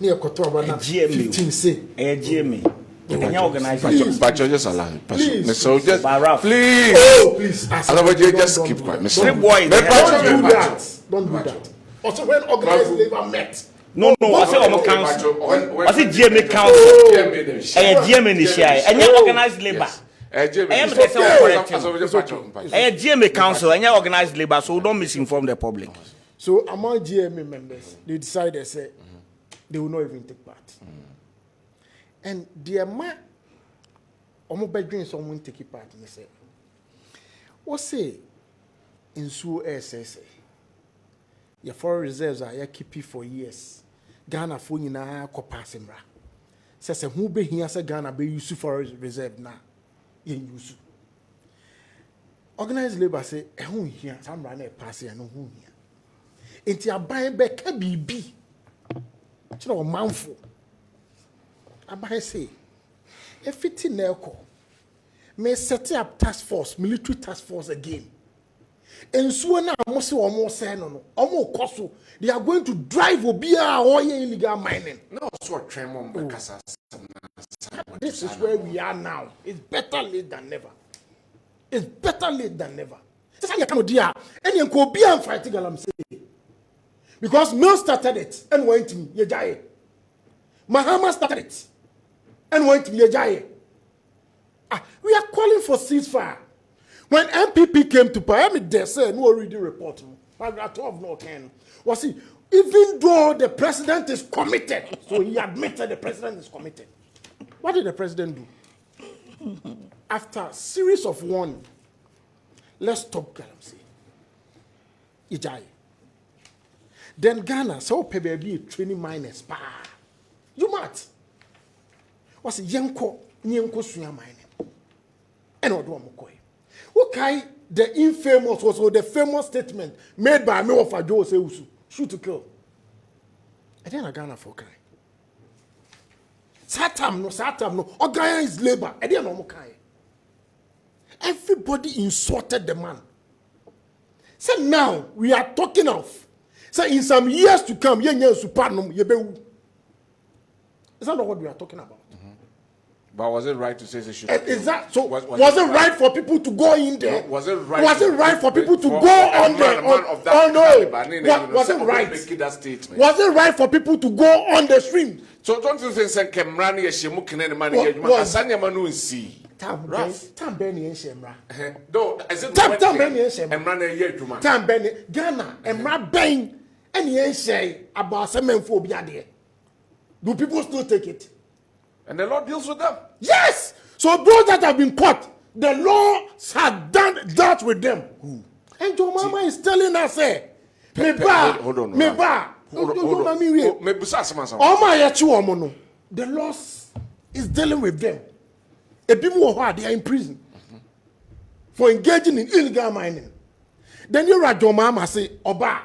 S6: Near Kotoba 15 say.
S5: GMA. Can you organize
S1: But just allow him.
S6: Please.
S1: So just please.
S6: Oh, please.
S1: Otherwise, you just keep quiet.
S5: Three boys.
S6: Don't do that. Don't do that. Also, when organized labor met.
S5: No, I say Omo Council. I say GMA Council. GMA Nishai. And you organized labor. GMA Council and you organized labor, so don't misinform the public.
S6: So among GMA members, they decided say they will not even take part. And the man, Omo bedroom someone take part in the say. What say in Su SSA? Your foreign reserves are keep for years. Ghana for you na ko passing ra. Says who be here say Ghana be use foreign reserve na. Ye use. Organized labor say who here some ra na pass here no who here. Enti aban be ka bibi. Chira o manfo. Aban say if it in echo may set up task force, military task force again. And so now almost saying no, almost cost they are going to drive Obia or illegal mining.
S1: No, so tremor.
S6: This is where we are now. It's better late than never. It's better late than never. That's how you can do it. And you can be fighting, I'm saying. Because Mel started it and went to me, Yajaye. Mahama started it and went to me, Yajaye. We are calling for ceasefire. When MPP came to power, they said, no already report. Paragraph 12 no can. Was he? Even though the president is committed, so he admitted the president is committed. What did the president do? After a series of warning, let's stop Galamsey. Ijai. Then Ghana, so baby training miners. You mad? Was a Yanko suya mining. And what do I okay, the infamous was the famous statement made by me of Adwenkyere Owusu, shoot to kill. And then I Ghana for cry. Satam no, Ogaya is labor. And then no kai. Everybody insulted the man. So now we are talking of. So in some years to come, is that not what we are talking about?
S1: But was it right to say they should?
S6: Is that so? Was it right for people to go in there?
S1: No, was it right?
S6: Was it right for people to go on there? Was it right? Was it right for people to go on the stream?
S1: So don't you think that Kemrani is Shemukine man? Asanya Manu see.
S6: Tam Benny and Shemra.
S1: No, as it
S6: Tam Benny and Shemra.
S1: And run a year to man.
S6: Tam Benny, Ghana, and Rab Bain, and he say about semen phobia there. Do people still take it?
S1: And the law deals with them.
S6: Yes. So those that have been caught, the law has done that with them. Who? And your mama is telling us,
S1: hold on.
S6: The law is dealing with them. The people who are they are in prison for engaging in illegal mining. Then you are your mama say, Oba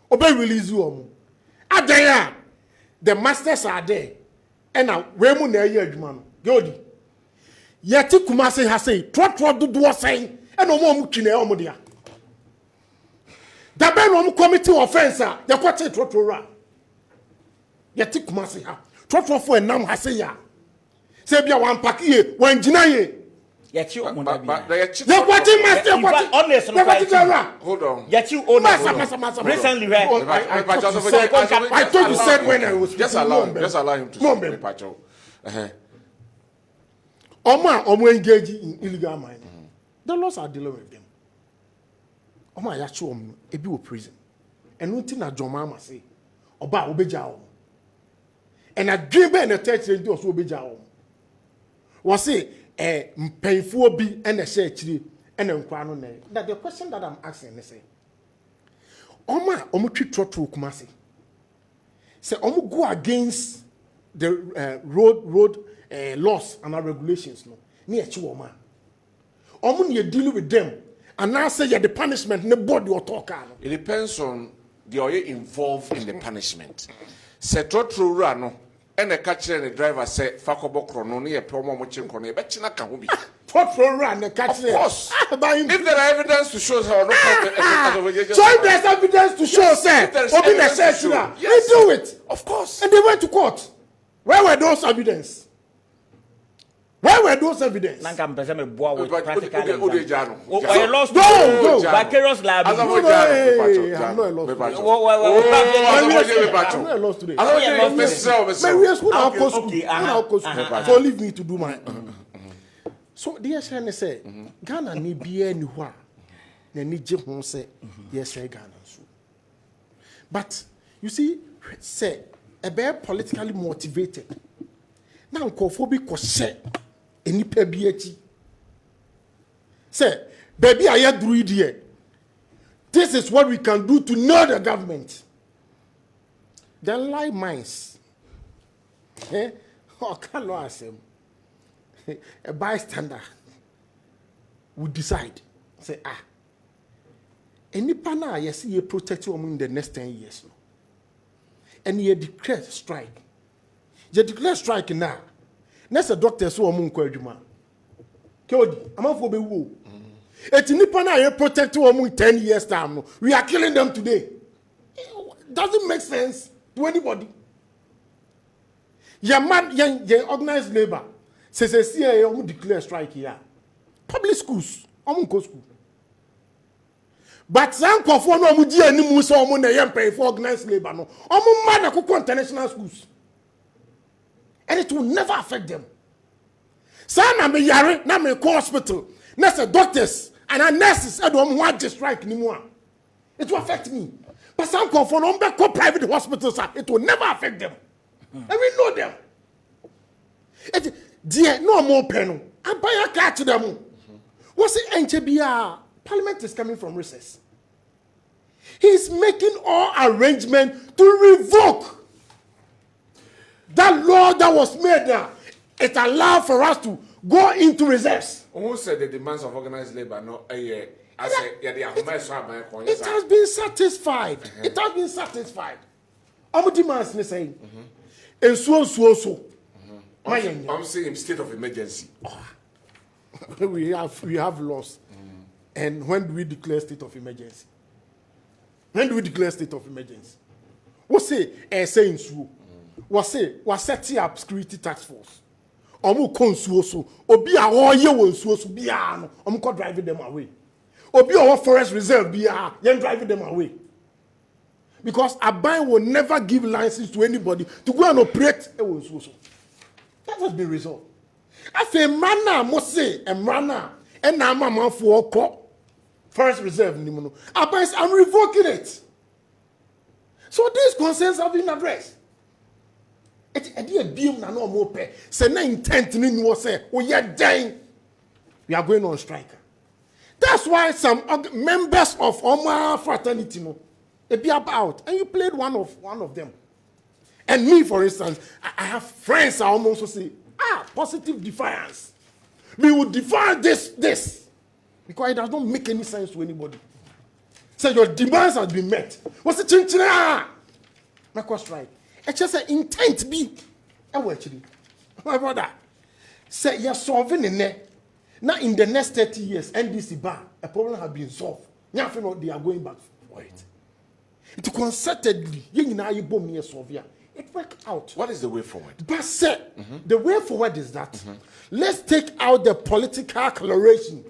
S6: release you. The masters are there. And now, where mu na ye adwuma no godi yeti Kumasi ha say trotro dodo saying and no mo twine e omo dia da be no committee offense a ye kwete trotro ra yeti Kumasi ha trotro fo enam ha say ya say bia wan pack ye wan gina ye
S5: yeti o mo da bia
S6: ye kwete master kwete
S5: honest no kwete
S1: hold on
S5: yeti o na recently right
S6: I told you said when I was
S1: just allow him to speak Pacho.
S6: Omo engage in illegal mining. The laws are dealing with them. Omo ya chu omo ebi wo prison. And nothing na John Mama say oba obeja omo. And a dream be na church dey also obeja omo. Was say mpanyfuo bi and a share chiri and nkwa no na. That the question that I'm asking is say omo twi trotro Kumasi. Say omo go against the road laws and regulations no. Ni echi woman. Omo ni deal with them and now say the punishment ne body or talk.
S1: It depends on the way involved in the punishment. se trotro ra no ene ka kire ne driver say fa kobo krono no ye promo mo chin krono ye be china ka ho bi
S6: Trotro run the catch.
S1: of course if there are evidence to show so no
S6: so if there's evidence to show say obi na say we do it
S1: of course
S6: and they went to court. Where were those evidence? Where were those evidence?
S5: Nanka mpese me boa with practical
S1: example.
S5: I lost
S6: Go.
S5: vicarious liability.
S6: I'm not a lost.
S5: I'm
S6: not a lost today. So leave me to do my. So the SN say Ghana ni be anywhere. Na ni je ho say yes Ghana so. But you see, say a bear politically motivated. Now nkofo ko share enipa bi achi. Say, baby I had druid here. This is what we can do to know the government. The lie minds. Oh, can I ask him? A bystander would decide. Say, any pana yes, he protect you in the next 10 years. And he declared strike. You declare strike now. Next a doctor so amun kwadwuma. Kodi, amafo be wo. Eti nipa na ye protect you 10 years time. We are killing them today. Doesn't make sense to anybody. Your man, your organized labor. Say declare strike here. Public schools, go school. But some kofo no mu di animu so omu na ye pay for organized labor no. Omu man akoko international schools. And it will never affect them. Some na me yare na me go hospital. Na say doctors and nurses e do omu want to strike ni mu a. It will affect me. But some kofo no be go private hospitals, it will never affect them. And we know them. Dear, no more pen. I buy a car to them. What's it? NCBR? Parliament is coming from recess. He's making all arrangements to revoke that law that was made there. It allowed for us to go into reserves.
S1: Who said the demands of organized labor? No, it
S6: has been satisfied. It has been satisfied. Our demands, let's say, and so.
S1: I'm saying state of emergency.
S6: We have lost. And when do we declare state of emergency? When do we declare state of emergency? What say? Saying so. What say? What setting up security task force? Omu konsuoso. Obi a wo ye won suoso bia no. Omu ko driving them away. Obi a wo forest reserve bia, yen driving them away. Because Aban will never give license to anybody to go and operate a won suoso. That has been resolved. I say, mana must say, and mana, and now my for forest reserve. I'm revoking it. So these concerns have been addressed. It's a dear beam na no more pay. Say, no intent in you say, oh, you're dying. We are going on strike. That's why some members of Oma fraternity, they be about, and you played one of them. And me, for instance, I have friends I almost say, positive defiance. We will defy this. Because it does not make any sense to anybody. So your demands have been met. What's the chinchina? My course right. It's just an intent be. Actually, my brother, say you're solving in there. Now in the next 30 years, NDC bar, a problem has been solved. Now they are going back for it. It concertedly, you solve. It worked out.
S1: What is the way forward?
S6: But sir, the way forward is that let's take out the political coloration.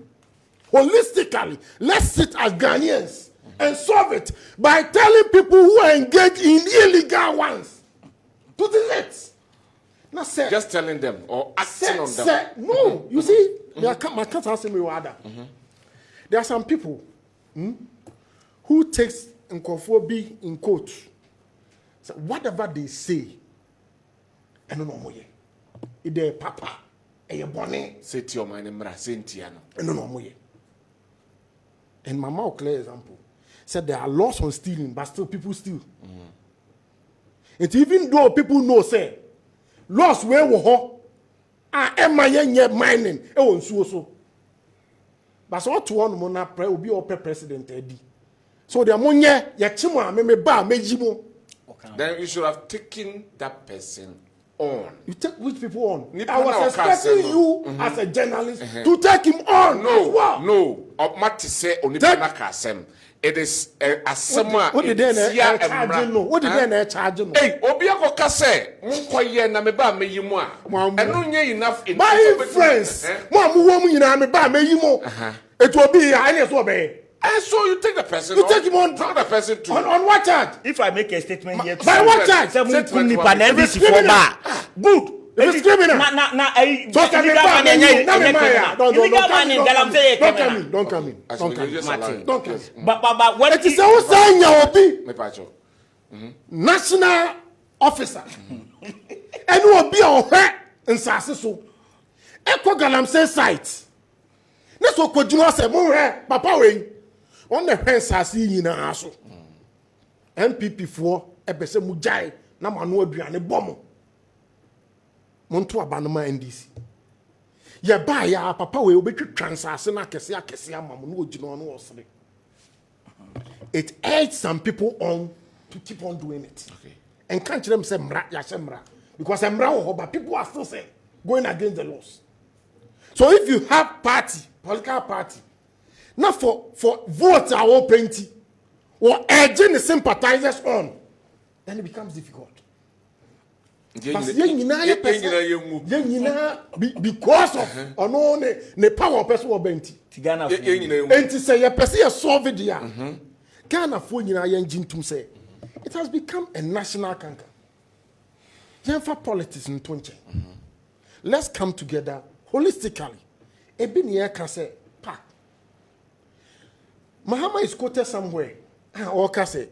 S6: Holistically, let's sit as Ghanaians and solve it by telling people who are engaged in illegal ones to delete. Now, sir,
S1: just telling them or acting on them.
S6: No, you see, my cat asking me what there are some people who takes nkofobi in court. So whatever they say, I don't know more. Either papa, a bonnet,
S1: say to your mind, Mrasentiano.
S6: I don't know more. And Mama will clear example said there are laws on stealing, but still people steal. And even though people know, say, laws where we ho, mining, it won't so. But so to one mona will be our president, Eddie. So the ammonia, Yachima, me ba, me jimo.
S1: then you should have taken that person on.
S6: You take which people on?
S1: Nipa
S6: I was expecting you as a journalist to take him on.
S1: No. Mati say onipa na kasem. It is asema.
S6: What did they charge no? What did they charge no?
S1: Hey, obi akoka say, "Munkoye na me ba meyi mu a." Enu nye enough in.
S6: My friends, mo amuwo mu nyina me ba meyi mu. It will be any so be.
S1: And so you take the person.
S6: You take him on.
S1: Drag the person to.
S6: On what charge?
S5: If I make a statement here,
S6: by what charge?
S5: Good.
S6: It's criminal. Don't come in. But what it is also national officer. And will be on her in Sasso. Echo Galamsey site. That's what could you say, Papa Wayne. On the fence, I see in a house. MPP for a person mujai, Namano Biane Bomo. Monto Abanama NDC. Ya buy ya papa will be transasana Kessia Mamu Gino. It aids some people on to keep on doing it.
S1: Okay.
S6: And can't them say Mra Yasemra. Because I'm brown, but people are still saying going against the laws. So if you have party, political party, not for votes are all plenty, or urging the sympathizers on, then it becomes difficult. Because of the power of person or benti. And to say a person solve it here. Ghana for you say it has become a national canker. For politics in 20. Let's come together holistically. Ebini can say, "Pa." Mahama is quoted somewhere. Or can say,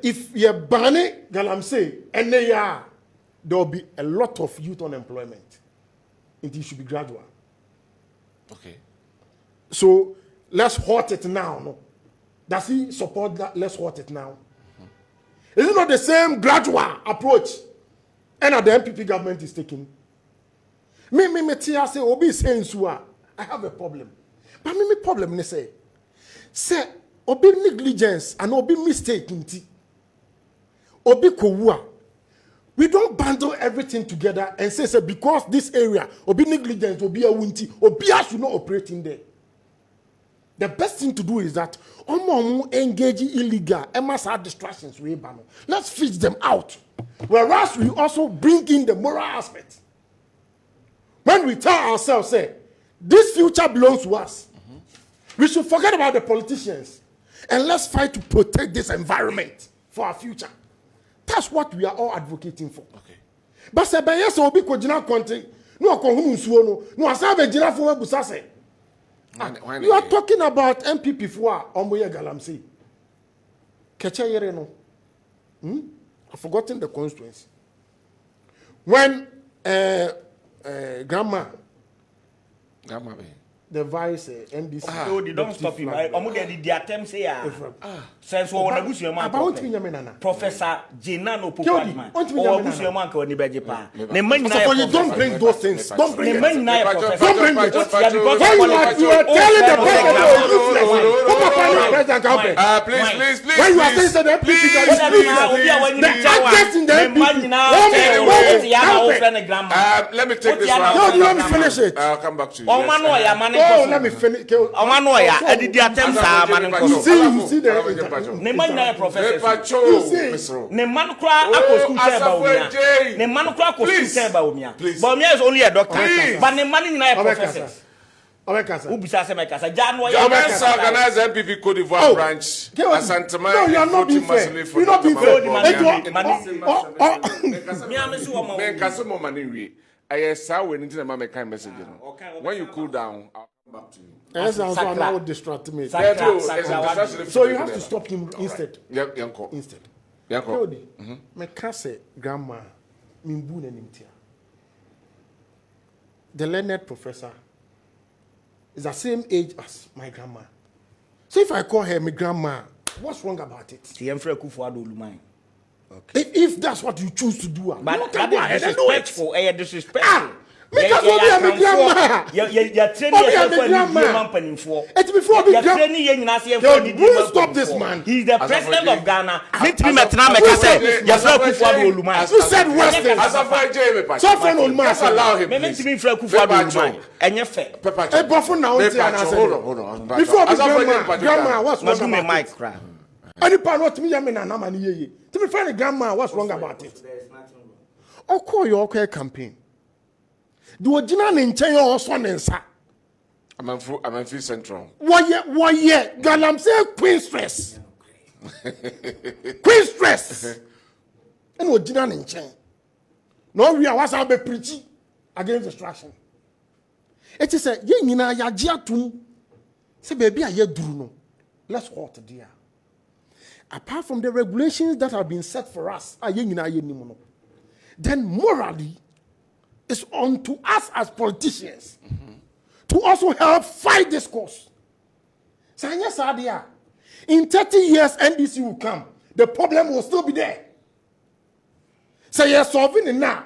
S6: if you ban it, Galamsey, and there will be a lot of youth unemployment. It should be gradual.
S1: Okay.
S6: So let's halt it now. No, does he support that? Let's halt it now. Is it not the same gradual approach? And the MPP government is taking. Me say obi saying I have a problem. But me problem ne say obi negligence and obi mistake nti. Obi kowua. We don't bundle everything together and say because this area obi negligence obi awunti obi should not operate in there. The best thing to do is that engage illegal must have distractions we ban. Let's fish them out. Whereas we also bring in the moral aspect. When we tell ourselves, say, this future belongs to us, we should forget about the politicians and let's fight to protect this environment for our future. That's what we are all advocating for.
S1: Okay.
S6: But say, yes, obi ko jina konti, no akohunu nsuo no, no asabe jina fo busase. You are talking about MPP for Omoye Galamsey. Kechayere no. I've forgotten the constituency. When Grandma, the vice NDC.
S5: Don't stop him. I'm going to attempt say since we want to
S6: about
S5: Professor Jenano Pukman. Or Bushman ko ni beje pa. Ne man na
S6: don't bring those things. Don't bring
S5: ne man na professor.
S6: Don't bring it. You are telling the president
S1: please.
S6: When you are saying that please,
S1: let me take this one.
S6: No, let me finish it.
S1: I'll come back to you.
S6: Oh, let me finish.
S5: You see
S6: the
S5: professor. But is only a doctor. But the man is professor.
S1: Organize MPP Côte d'Ivoire branch.
S6: No, you are not being fair. You are not being fair.
S1: When you cool down, I'll come back to you.
S6: Yes, I would distract me. So you have to stop him instead. Instead. My cousin, grandma, the learned professor is the same age as my grandma. So if I call her my grandma, what's wrong about it? If that's what you choose to do,
S5: but that is disrespectful. Disrespectful.
S6: Because obi am grandma.
S5: Ya training yourself for the company for.
S6: It before be
S5: training yen nyina se for the
S6: stop this man.
S5: He is the president of Ghana. Me to be metna make say ya fra Kufuor Oluma.
S6: You said Western. So for Oluma
S5: allow him. Me to be fra Kufuor Oluma. Enye fair.
S6: E bofo na o ti ana say. Before be grandma what's wrong about
S5: my mic cry.
S6: Any part what me ya me na na ni yeye. To be fair grandma what's wrong about it? O call your campaign. Do original in China also nensa.
S1: I'm free central.
S6: Why Galam say queen stress. Queen stress. And original in China. No we are was be preaching against distraction. It is a ye nyina ya giatum. Say baby aye duru no. Let's halt there. Apart from the regulations that have been set for us, aye nyina aye nimu no. Then morally it's on to us as politicians to also help fight this cause. So in 30 years, NDC will come. The problem will still be there. So you're solving it now.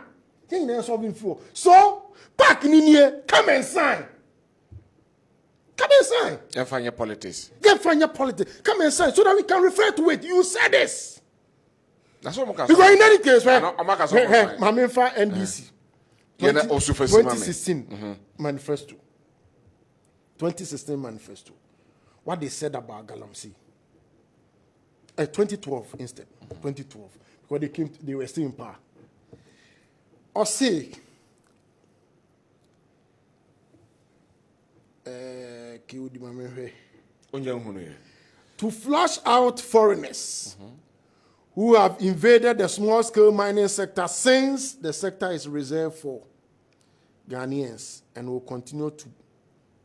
S6: You're solving for. So, back in here, come and sign. Come and sign.
S1: Get find your politics.
S6: Come and sign so that we can refer to it. You said this.
S1: That's what I'm
S6: because in any case,
S1: Maminfa
S6: NDC. 2016 manifesto. 2016 manifesto. What they said about Galamsey. 2012 instead. 2012. Because they were still in power. Or say to flush out foreigners who have invaded the small-scale mining sector since the sector is reserved for Ghanaians and will continue to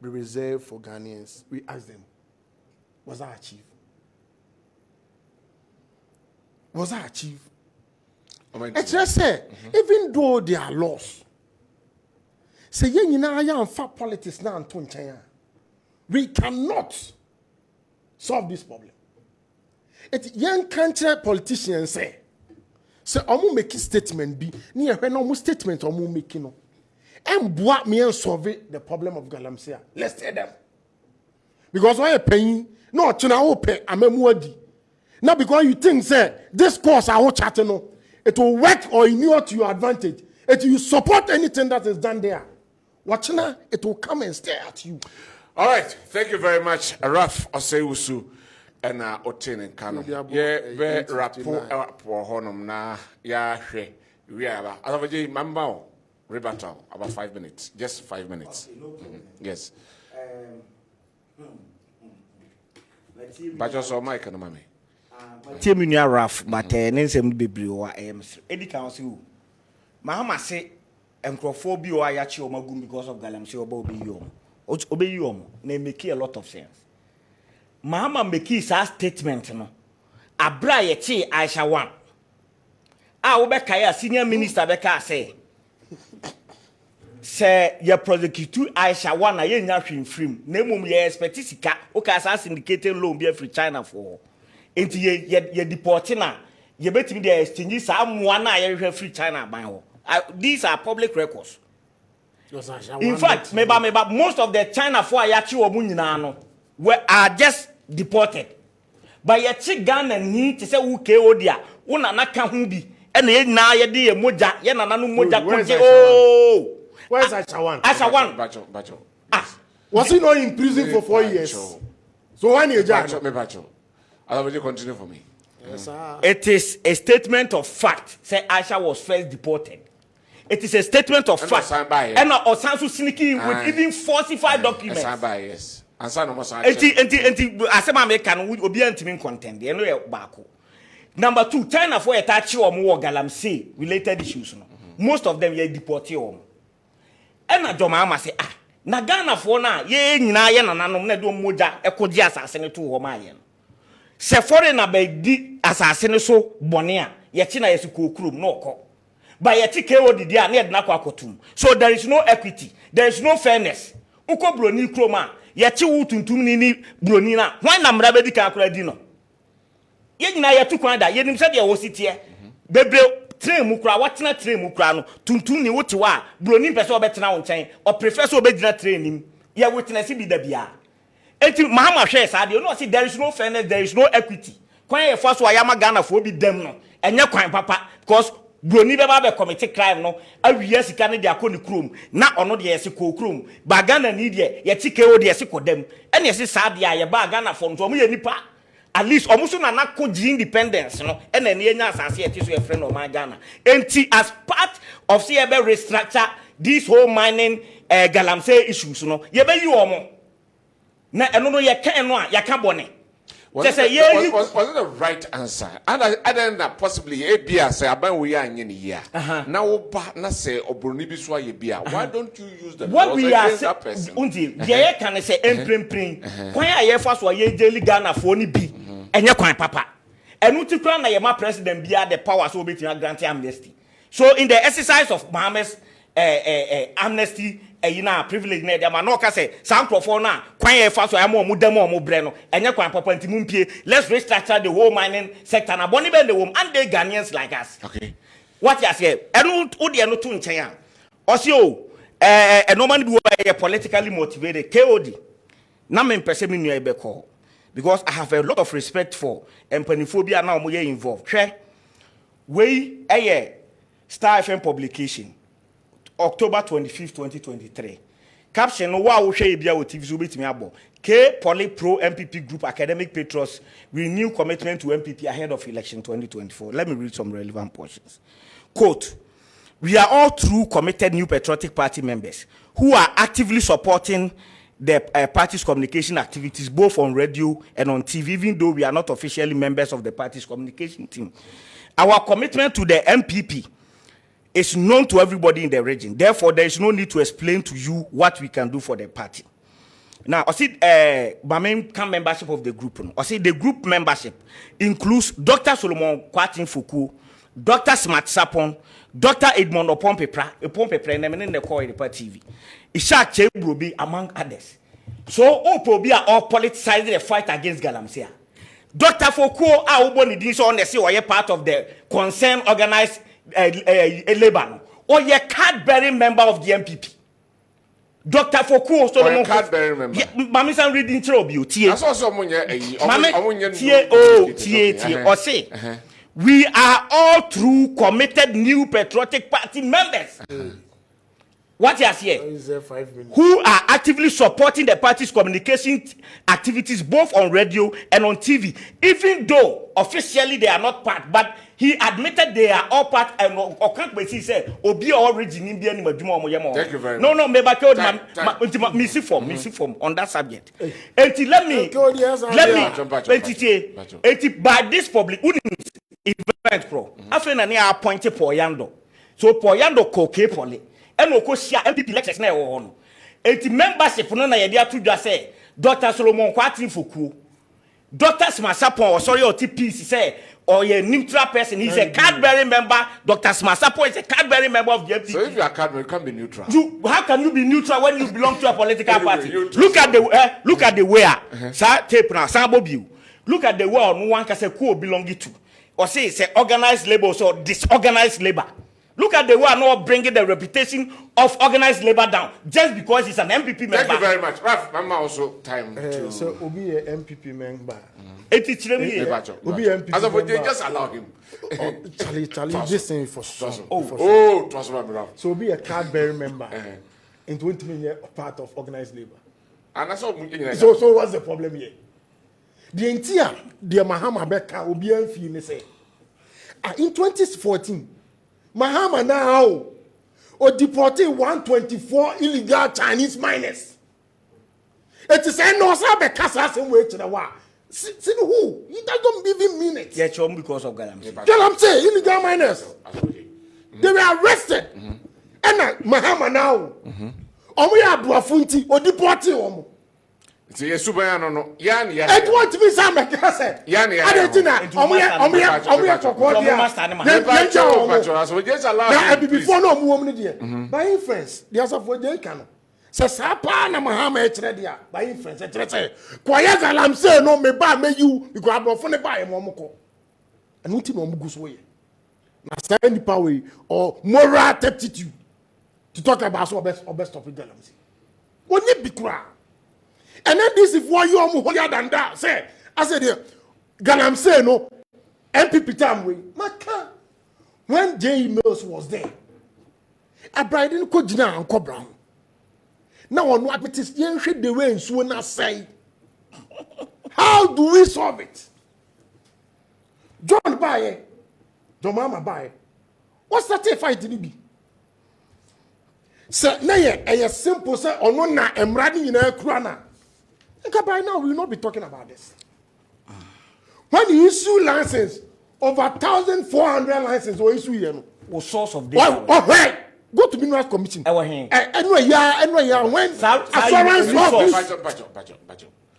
S6: be reserved for Ghanaians. We ask them, was that achieved? Was that achieved? It's just say, even though they are lost, say you know I am fat politics now and we cannot solve this problem. It's young country politicians say omu make statement be near when omu statement omu making no. And what me and solve the problem of Galamsey. Let's tell them. Because why paying no china open amemuadi. Now because you think say this course I will chat no, it will work or inure to your advantage. It will support anything that is done there. Watching it will come and stare at you.
S1: All right, thank you very much, Raf Osewusu. And Otin and Kano. Yeah, very rapport for Honum na ya she. We are other Mamba rebuttal about 5 minutes. Just 5 minutes. Okay, no problem. Yes. But also Mike and Mammy.
S5: Temunia Raf, but Nensem Bibrio, I am Eddie Council. Mahama say, Encrophobia or Yachi or Magum because of Galamsey or Bobby Yom. Obey Yom, they make a lot of sense. Mahama make sa statement no abra ye che Aisha wan a wo be kai senior minister be ka say ye prosecute Aisha wan na ye nya hwemfrim na mum ye expect sika o ka sa syndicated loan be free China for enti ye deport na ye betimi dey exchange sa amwa na ye hwe free China ban ho. These are public records. In fact meba most of the China for ayachi omu nyina no are just deported. But yet, Ghana need to say, okay, oh dear, una na kahumbi, and ye na ye de moja, ye na no moja konje. Oh,
S6: where's Achawan?
S5: Achawan.
S1: Bacho.
S6: Was he not in prison for 4 years? So when you judge,
S1: Bacho. I'll let you continue for me.
S6: Yes, sir.
S5: It is a statement of fact. Say Aisha was first deported. It is a statement of fact. And Osansu sneaking with even falsified documents.
S1: Yes.
S5: Enti asema America no obi antimi contend e no ye baako. Number 2, China for attach omo wo Galamsey related issues no. Most of them ye deport omo. E na joma ama say na Ghana for na ye nyina ye nananom na do moja ekoje asase ne to ho ma ye no. Se foreigner ba di asase ne so bone a ye chi na ye sikokrum no okọ. Ba ye chi kewo didi a na ye na kwa akotum. So there is no equity, there is no fairness. Uko broni kroma yachi wutuntum ni broni na hwan na mra bedi ka akora di no ye nyina ye tu kwan da ye nim se de wo sitie bebre train mu kura watena train mu kura no tuntum ni wote wa broni pese obetena wo nchen o professor obedina train nim ye witness bi da bia enti mahama hwe sa de no say there is no fairness, there is no equity kwan ye for so ayama Ghana for bi dem no enye kwan papa because broni be ba be commit crime no awiya sika ne de akoni krom na ono de yesi ko krom ba Ghana ni de ye tike o de yesi ko dem ene yesi sa de aye ba Ghana for nto mo ye nipa at least omuso na ko independence no ene ne nya asase eti so e friend o ma Ghana enti as part of say be restructure this whole mining galamsey issues no ye be yi omo na eno no ye kan no a ya ka bone.
S1: Was it the right answer? And I then possibly a beer say about we are in here. Now partner say obroni biswa ye beer. Why don't you use the
S5: what we are saying?
S1: Until
S5: ye can say emprim. Kwan aye first wa ye daily Ghana for ni bi. Enye kwan papa. Enu ti kwan na ye ma president bia the power so betin grant amnesty. So in the exercise of Mohammed's amnesty privilege na dem no ka say sankrofo na kwan ye fa so am o dem o bre no enye kwan papa ntimu mpie. Let's restructure the whole mining sector na boni be the wom and they Ghanaians like us.
S1: Okay,
S5: what you say enu wo de no to nchen a o se o no man be politically motivated KOD na me pese me nua be call because I have a lot of respect for empaniphobia na omo ye involved hwe we Star FM publication October 25th, 2023. Caption: Wow, we share bia TV so betimi abo. K Poly Pro MPP Group Academic Patrons renew commitment to MPP ahead of election 2024. Let me read some relevant portions. Quote: We are all true committed new patriotic party members who are actively supporting the party's communication activities both on radio and on TV, even though we are not officially members of the party's communication team. Our commitment to the MPP is known to everybody in the region. Therefore, there is no need to explain to you what we can do for the party. Now, I see membership of the group. I see the group membership includes Dr. Solomon Kwatin Fuku, Dr. Smart Sapon, Dr. Edmond Opompepra, and the call the TV. Ishak Chebrobi, among others. So, Opobi are all politicizing the fight against Galamsey. Dr. Foucault, on the sea, part of the concerned organized Lebanon, or a card-bearing member of the MPP. Dr. Foucault, so
S1: card-bearing member.
S5: Mami san reading through you.
S1: That's also
S5: we are all true committed new patriotic party members. What you are here? Who are actively supporting the party's communication activities both on radio and on TV, even though officially they are not part, but he admitted they are all part and can't be said obi origin in Thank
S1: you very much.
S5: No, maybe form on that subject. Let me by this public event pro. After na appointed Poyando. So Poyando koke poli. And Okosia MPP lectures na wo no. Enti membership no na ye dia to say Dr. Solomon Kwatin Fuku, Dr. Smasapon, sorry, or TPC say, or a neutral person, he's a card-bearing member. Dr. Smasapon is a card-bearing member of the MPP.
S1: So if you are card-bearing, you can't be neutral.
S5: How can you be neutral when you belong to a political party? Look at the way. Sir, tape now, Sambobu. Look at the way no one can say who belonging to, or say it's organized labor or disorganized labor. Look at the way I'm not bringing the reputation of organized labor down just because he's an MPP member.
S1: Thank you very much. Raf, Mama also time to...
S6: So, Obi a MPP member.
S5: Obi MPP
S1: as of they just allow him.
S6: Charlie, this thing for sure.
S1: So
S6: Obi a card-bearing member. In 20 million part of organized labor.
S1: And that's all.
S6: So what's the problem here? The entire, the Mahama Beka, Obi and Fee, say, in 2014, Mahama now or deporting 124 illegal Chinese miners. It is a no sabe casa some way to the war. See who? He doesn't even mean it.
S5: Yeah, because of Galamsey.
S6: Galamsey, illegal miners. They were arrested. And Mahama now. Omo ya Buafunti or deporting Omo.
S1: It's a super no. Yan.
S6: It won't be some casa.
S1: Yan.
S6: Adentina. Before no woman dear. By inference, there's a for the canon. Sasapa na Mahama Echredia. By inference, say, Kwaya Galamsey no me ba me you because I'm from the buy Momoko. And Uti Momugus way. na say nipa we or moral aptitude to talk about so best topic galamsey. Only be kura. And then this if one you are holier than that. Say, I said there, galamsey no MPP time we. Maka when J. Mills was there, I didn't go Jina and Cobra. Now on what it is, you should the way so na say. How do we solve it? John Baye, John Mama Baye. What's that fight in be? Sir, nay, a simple say or no na am riding in a crana. By now we will not be talking about this. When you issue license over 1,400 licenses or issue you
S5: or source of data.
S6: Oh, right. Go to Minerals Commission. Anyway, when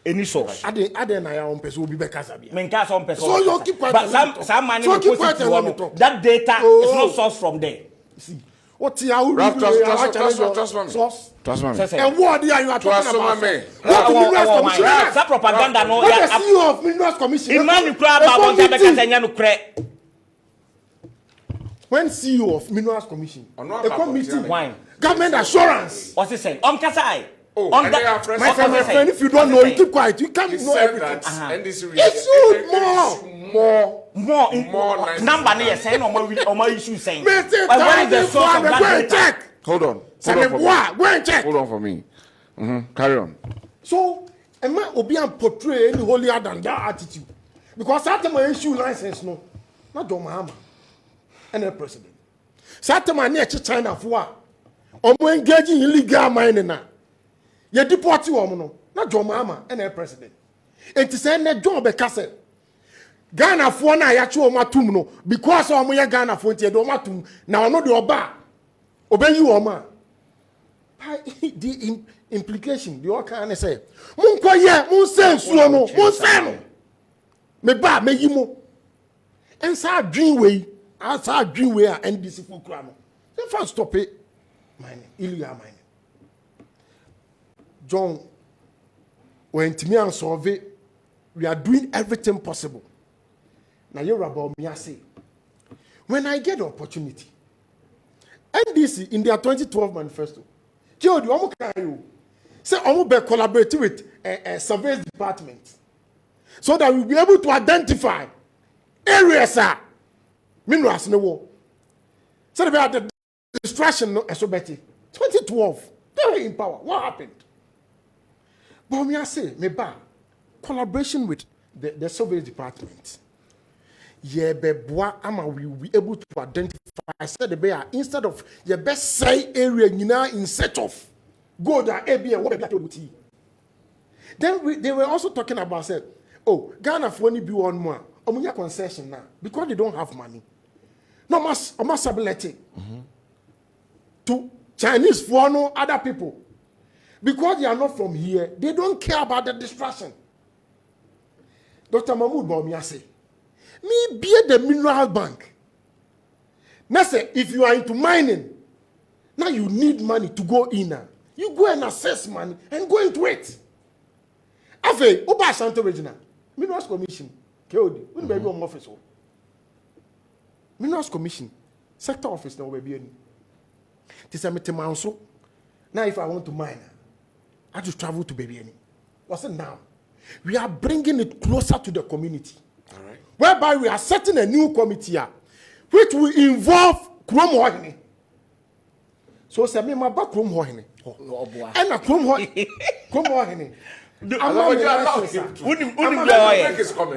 S5: any source.
S6: I didn't know person will be back as a
S5: person.
S6: So you keep quiet.
S5: Some money that data is not sourced from there.
S6: See, what's your source? And what are you talking about?
S5: That propaganda no.
S6: What the CEO of Minerals Commission? When CEO of Minerals Commission, a committee, government assurance.
S5: What's he saying? Kasai.
S6: My friend, if you don't know, you keep quiet. You can't know everything. It's more.
S5: Number near saying or more issue saying.
S6: Go and check.
S1: Hold on.
S6: Go and check.
S1: Hold on for me. Carry on.
S6: So, am I obian portray any holier than that attitude? Because after my issue license, no, not John Mahama. And the president. Satama near China for engaging illegal mining now. You deport you, not John Mahama and the president. And to say that John Becasset Ghana for na actual matum because of my Ghana for the matum now no the oba obey you oma. The implication the all can say Munko ye mun sense no me ba me yimo and sa dream way as our dream way and this for cramo. Then first stop it mining illegal mining. John, when to me and solve it, we are doing everything possible. Now you're about me, I say, when I get the opportunity, NDC in their 2012 manifesto, Joe, you say I'm going to collaborate with a surveillance department, so that we'll be able to identify areas minerals in the war. So they had the distraction no so better. 2012, they were in power. What happened? But me I say, me ba collaboration with the surveillance department. Yeah, be boa ama we will be able to identify. I said the bear instead of your best say area in search of gold and ABA what be. Then they were also talking about said, oh, Ghana for only be one more. Omunya concession now because they don't have money. No must ability to Chinese for no other people. Because they are not from here, they don't care about the distraction. Dr. Mahmoud Baumia say, me be the mineral bank. Now say, if you are into mining, now you need money to go in now. You go and assess money and go into it. Afe, Oba Ashanti Regional, Minerals Commission, KOD, when be your office. Minerals Commission, sector office now will be any. This is a now if I want to mine, I just travel to Baby. What's it now? We are bringing it closer to the community.
S1: All right.
S6: Whereby we are setting a new committee here, which will involve Krom Hohine. So say me my back Krom Hohine. And a Krom Hohine.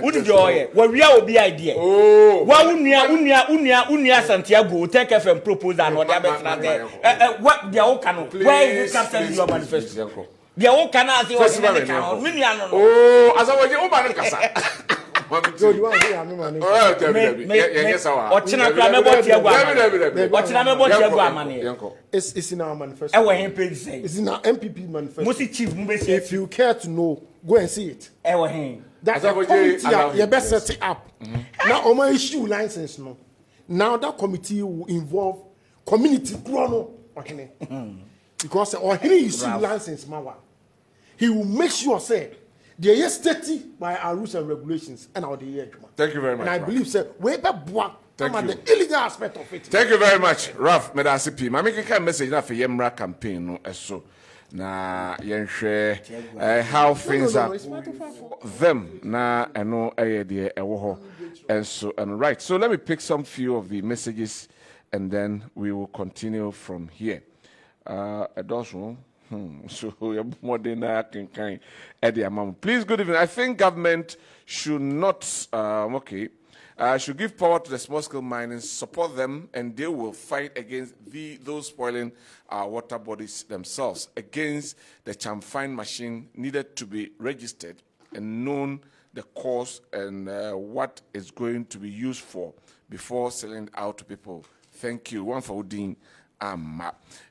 S5: Wouldn't joy? Well, we are be idea. Oh, why unia Santiago take FM proposal or the what the all can where is captain your manifesto? The all can ask you what oh, as I was your man.
S6: You want to hear me? It's in our manifesto. It's in our MPP manifesto. If you care to know, go and see it. That committee, you best set it up. Now, on my issue license, no. Now that committee will involve community chrono. Because on his issue license, he will make sure say. They are steady by our rules and regulations and our year.
S1: Thank you very much.
S6: And I believe, sir, we better
S1: Thank you.
S6: The illegal aspect of it.
S1: Thank you very much, Ralph Medasipi. Mami kika message na for Yemra campaign no eso. Na yenhwe how things are them na eno de ewo ho. And so and right. So let me pick some few of the messages and then we will continue from here. So please, good evening. I think government should not should give power to the small-scale mining, support them, and they will fight against those spoiling our water bodies themselves, against the chamfine machine needed to be registered and known the cost and what it's going to be used for before selling out to people. Thank you. One for Udin.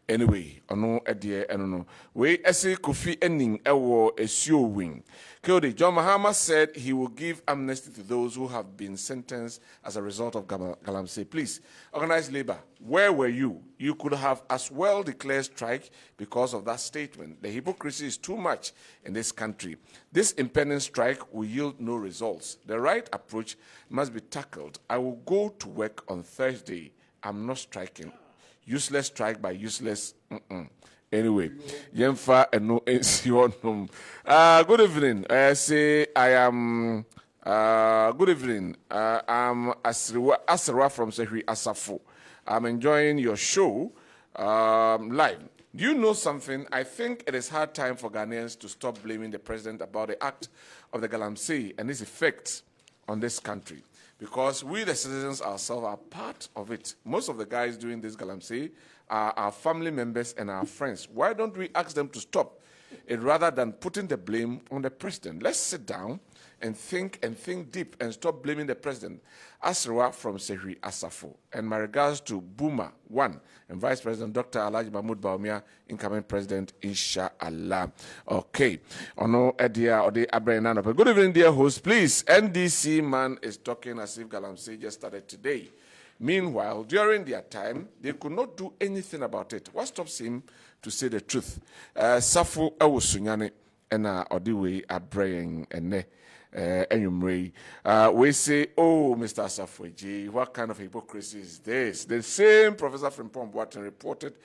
S1: Anyway, ono edie eno we ese Kofi Ening ewo esio wing. Kode John Mahama said he will give amnesty to those who have been sentenced as a result of Galamsey. Please, organized labor, where were you? You could have as well declared strike because of that statement. The hypocrisy is too much in this country. This impending strike will yield no results. The right approach must be tackled. I will go to work on Thursday. I'm not striking. Useless strike by useless. Anyway, Yemfa and no NCO. Good evening. Say I am. Good evening. I'm Asra from Sehri Asafo. I'm enjoying your show live. Do you know something? I think it is hard time for Ghanaians to stop blaming the president about the act of the Galamsey and its effects on this country. Because we, the citizens ourselves, are part of it. Most of the guys doing this Galamsey are our family members and our friends. Why don't we ask them to stop it rather than putting the blame on the president? Let's sit down and think deep and stop blaming the president. Asra from Sehri Asafo. And my regards to Boomer 1 and Vice President Dr. Alhaji Mahmoud Baumia, incoming president, inshallah. Okay. Ono Edia Ode Abrenana. Good evening, dear host. Please, NDC man is talking as if Galamsey just started today. Meanwhile, during their time, they could not do anything about it. What stops him to say the truth? Safo Owusu Dankwah and Odiwe Abraying and we say, oh, Mr. Safweji, what kind of hypocrisy is this? The same Professor Frimpong Boateng reported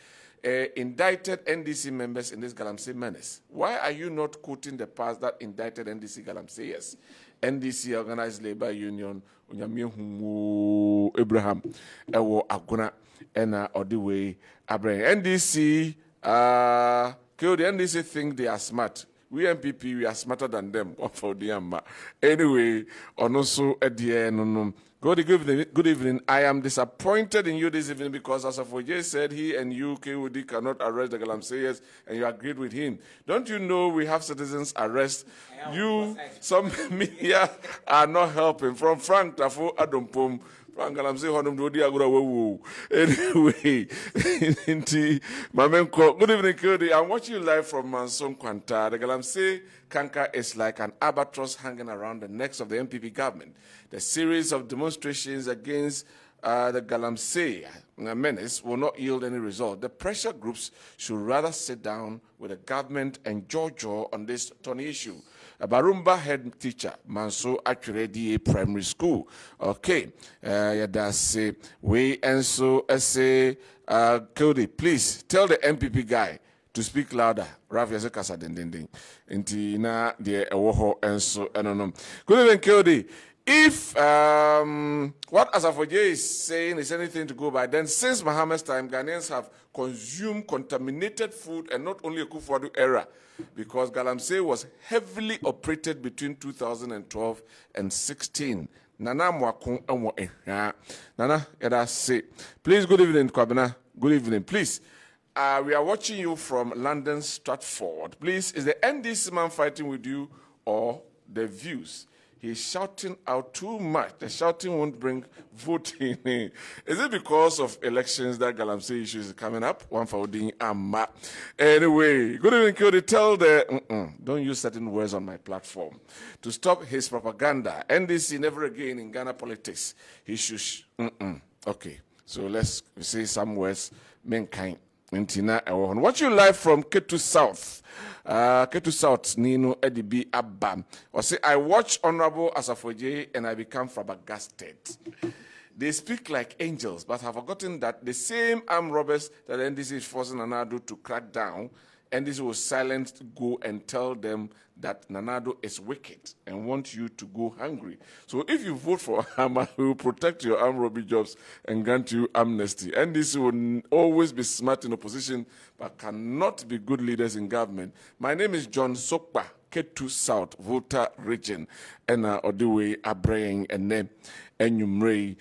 S1: indicted NDC members in this Galamsey menace. Why are you not quoting the past that indicted NDC Galamseyers? NDC Organized Labor Union, Abraham, Ewo Aguna, and Odiwe Abraham. NDC, the NDC think they are smart. We MPP, we are smarter than them. Anyway, good evening. I am disappointed in you this evening because Asafoje said he and you, KOD, cannot arrest the Galamseyers, and you agreed with him. Don't you know we have citizens arrest? You, some media are not helping. From Frank Tafo Adompom, Anyway, good evening, Kodi. I'm watching you live from Manson Kwanta. The Galamsey Kanka is like an albatross hanging around the necks of the MPP government. The series of demonstrations against the Galamsey menace will not yield any result. The pressure groups should rather sit down with the government and Jojo on this thorny issue. A Barumba head teacher, Manso Adwenkyere DA Primary School. Okay, that's we and so say, Kodi, please tell the MPP guy to speak louder. Rav Yazekasa dending. Intina the Ewoho and so I don't know. Good evening, Kodi. If what Asafoje is saying is anything to go by, then since Muhammad's time, Ghanaians have consumed contaminated food, and not only a Kufuor era, because Galamsey was heavily operated between 2012 and 16. Nana Mwakun Nana Yada say, please, good evening, Kwabena. Good evening, please. We are watching you from London, Stratford. Please, is the NDC man fighting with you or the views? He's shouting out too much. The shouting won't bring voting. Is it because of elections that Galamsey issue is coming up? One for Odin Amma. Anyway, good evening, Kodi. Tell the don't use certain words on my platform to stop his propaganda. NDC never again in Ghana politics. He should. Okay, so let's say some words. Mankind. Watch you live from Ketu South. Ketu South, Nino Edibi Abba. Or say, I watch Honorable Asafoje and I become flabbergasted. They speak like angels, but have forgotten that the same armed robbers that NDC is forcing Nana Addo to crack down, NDC will silently go and tell them that Nana Addo is wicked and want you to go hungry. So if you vote for Hama, we will protect your armed robbery jobs and grant you amnesty. NDC will always be smart in opposition, but cannot be good leaders in government. My name is John Sokpa, Ketu South, Volta region, and Odiwe Abraying and name. Enyumrei.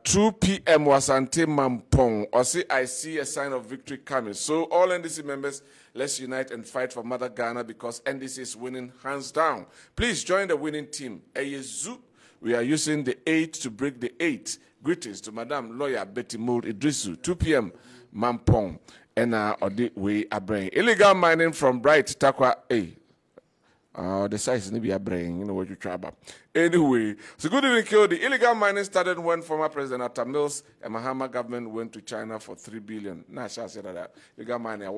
S1: 2 p.m. Wasante Mampong. I see a sign of victory coming. So all NDC members, let's unite and fight for Mother Ghana because NDC is winning hands down. Please join the winning team. Eyezu. We are using the 8 to break the 8. Greetings to Madam Lawyer Betty Mould Idrisu. 2 p.m. Mampong. And Odiwe Abraying. Illegal mining from Bright Takwa A. The size is be a brain, you know what you try about. Anyway, so good evening, Kyo. The illegal mining started when former President Atta Mills and Mahama government went to China for $3 billion. Nah, shall say that illegal mining.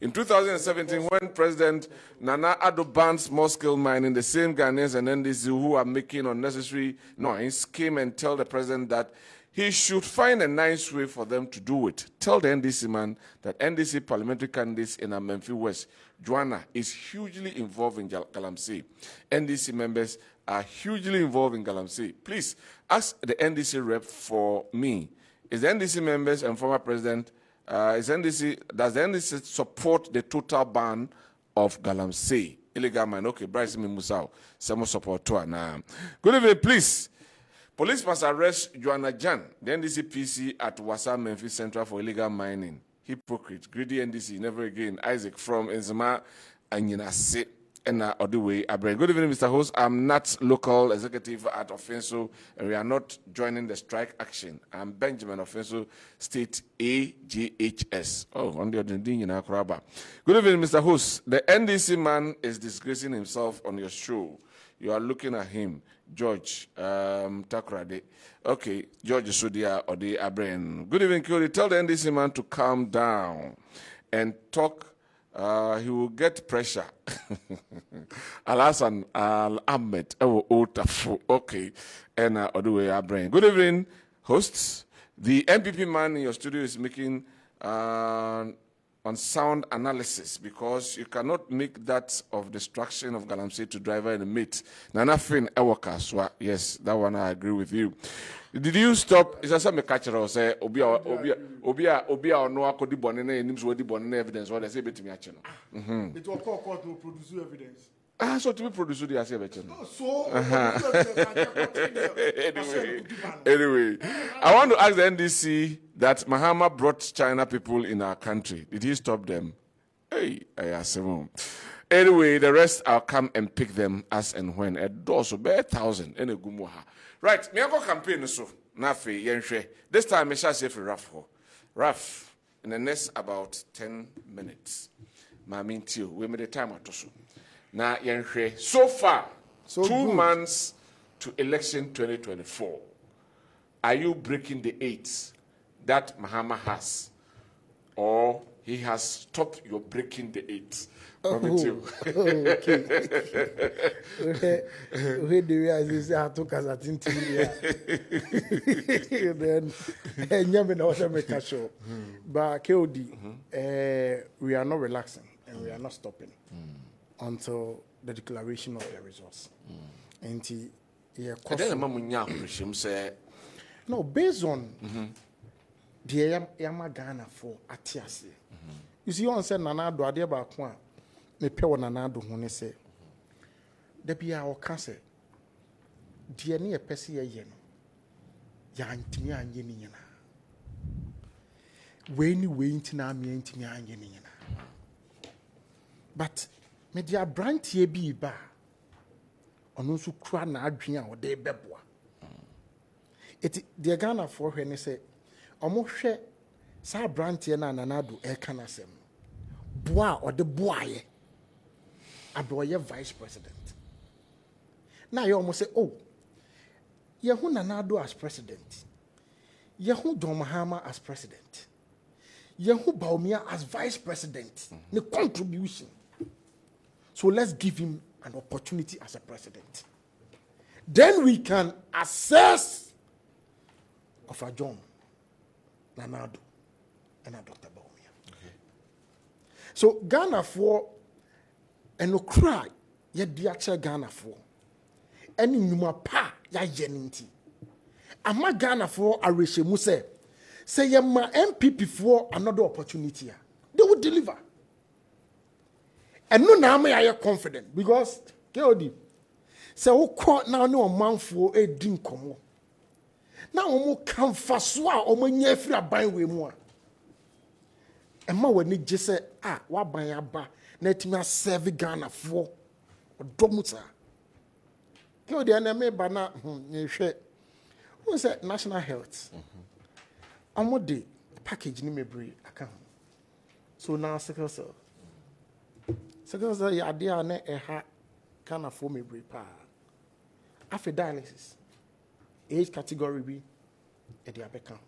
S1: In 2017, when President Nana Addo banned small-scale mining, the same Ghanaians and NDC who are making unnecessary noise came and tell the president that he should find a nice way for them to do it. Tell the NDC man that NDC parliamentary candidates in Amenfi West, Joanna, is hugely involved in Galamsey. NDC members are hugely involved in Galamsey. Please ask the NDC rep for me. Is the NDC members and former president, does the NDC support the total ban of Galamsey? Illegal mine. Okay, Bryce Mimusao. Some support to now. Good evening, please. Police must arrest Joanna Jan, the NDC PC at Wasa Memphis Central for illegal mining. Hypocrite, greedy NDC, never again. Isaac from Enzima and Yinase and Odiwe Abraham. Good evening, Mr. Host. I'm not local executive at Offenso, and we are not joining the strike action. I'm Benjamin Offenso, State AGHS. Oh, on the other thing, you know, good evening, Mr. Host. The NDC man is disgracing himself on your show. You are looking at him, George Takrade. Okay, George Sudia or the Abraham. Good evening, Kyori. Tell the NDC man to calm down and talk. He will get pressure. Alasan Ahmed. Okay, and Oduwe Abraham. Good evening, hosts. The MPP man in your studio is making unsound analysis because you cannot make that of destruction of Galamsey to driver in the meat. Nana Fin Ewokaswa, yes, that one I agree with you. Did you stop? Is that some catcher or say Obia or no akodi bonene names where the bonene evidence what they say between me?
S6: It will call court to produce evidence.
S1: So to be produced, I say better. Anyway, I want to ask the NDC that Mahama brought China people in our country. Did he stop them? Hey, I ask him. Anyway, the rest I'll come and pick them as and when. A dozen, 1,000 in a gumuha. Right, me go campaign so. Nafi yenshwe. This time I shall say for Raf in the next about 10 minutes. Mamintio, we made the time at so. Now, so far, so 2 good. Months to election 2024. Are you breaking the 8 that Mahama has? Or he has stopped your breaking the 8?
S6: Okay. Where do we as I took as a tin then Yamin also make a show. But KOD, we are not relaxing and we are not stopping. Until the declaration of the results. And no, based on the Yama Ghana for Atiasi. You see, on said Nana do Adia Bakwa, me pay one Nana do when say, there be our cancer. Dear near Pessia Yen, Yantimia and Yenina. When you wait to me and Yenina. But me dia brand here be ba ono so kura na adwen a ode beboa eti de Ghana for hwe ne se omo hwe sa brand here na nanado e kana sem boa ode boaye aboye vice president na ye omo se oh ye hu nanado as president ye hu John Mahama as president ye hu Baumia as vice president ne contribution. So let's give him an opportunity as a president. Then we can assess of a John, Nanado, and a Dr. Baumia. Okay. So Ghana for and no cry, yet the actual Ghana for any numa pa ya yeninti. Ama Ghana for a Muse say ye ma MPP for another opportunity. They will deliver. And no now me are confident because KOD say who caught now no man for a drink komo. Now omo kan faswa omo nya free aban we mu a. Emma wani je say wa ban aba na etimi serve Ghana for odomuta. KOD na me ba na hwe who say national health. Omo de package ni mebre aka. So now sickle cell. Sickle cell ya de na eha Ghana for mebre pa. After dialysis, age category B, edi abeka.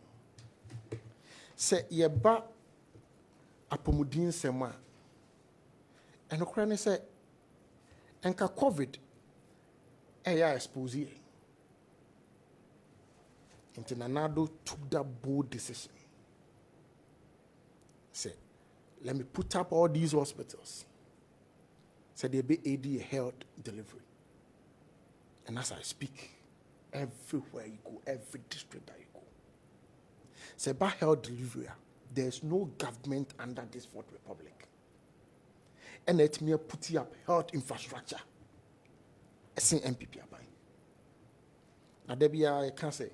S6: Se yeba apomudin sema. Enokra ne se enka COVID eya expose ye. Nanado took that bold decision. Say, let me put up all these hospitals. Say they be AD health delivery. And as I speak, everywhere you go, every district that you go, say by health delivery, there's no government under this Fourth Republic. And let me put up health infrastructure. I see MPP abide. Now there be I can say,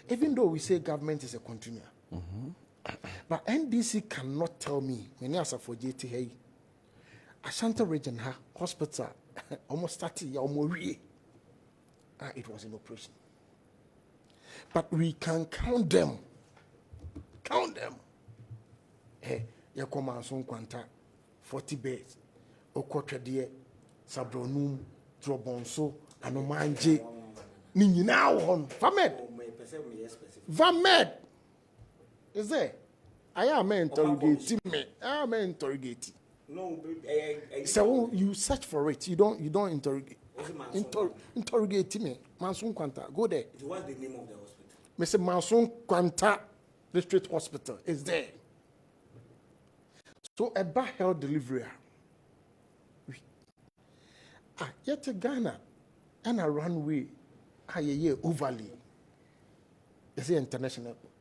S6: even though we say government is a continuum, but NDC cannot tell me when you ask for JT, Ashanti region hospital almost 30 years almost it was in operation. But we can count them. Count them. Hey, you come on some quanta 40 beds. Okotrede, Sabronum, Drobonso, Anomanje. Nini now on Vamed. Vamed. Is there? I am interrogating me. I am interrogating.
S5: No,
S6: so you search for it. You don't interrogate. Interrogate me. Mansun Kwanta. Go there.
S5: What's the name of the hospital?
S6: Mr. Mansun Kwanta District Hospital is there. So about health delivery. Yet Ghana and a runway overly. It's an international airport.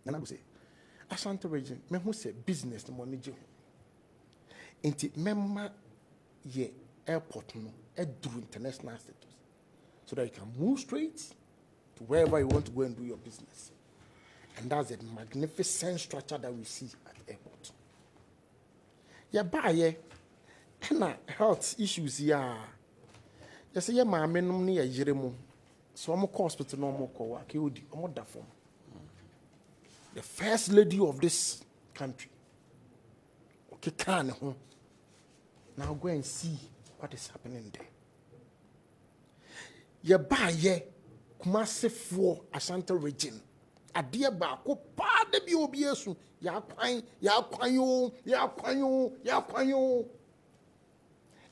S6: And I would say, Ashanti region, me who say business the money jo. Inti memma ye airport no do international status. So that you can move straight to wherever you want to go and do your business. And that's a magnificent structure that we see at the airport. Yeah, by and health issues here. You say, my men near Jeremo. So I'm a hospital no more co work. The first lady of this country. Okay, can now go and see what is happening there. You buy ye Kumasi for Ashanti region. A dear Bako, pa de Biobiasu, Yakwanyo.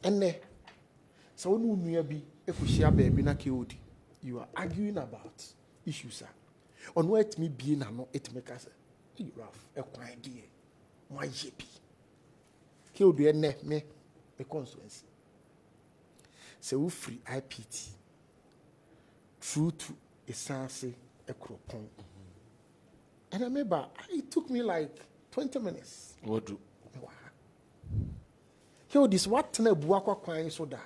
S6: And there, so no near be a Kushia baby na Kiodi. You are arguing about issues, sir. On what me being a no it make us rough, a quiet dear. My JP. He'll be a net me, a constituency. So we free IPT. True to a sense, a cropon. And I remember it took me like 20 minutes.
S1: What do?
S6: Here, this what na buakwa kwanye soda.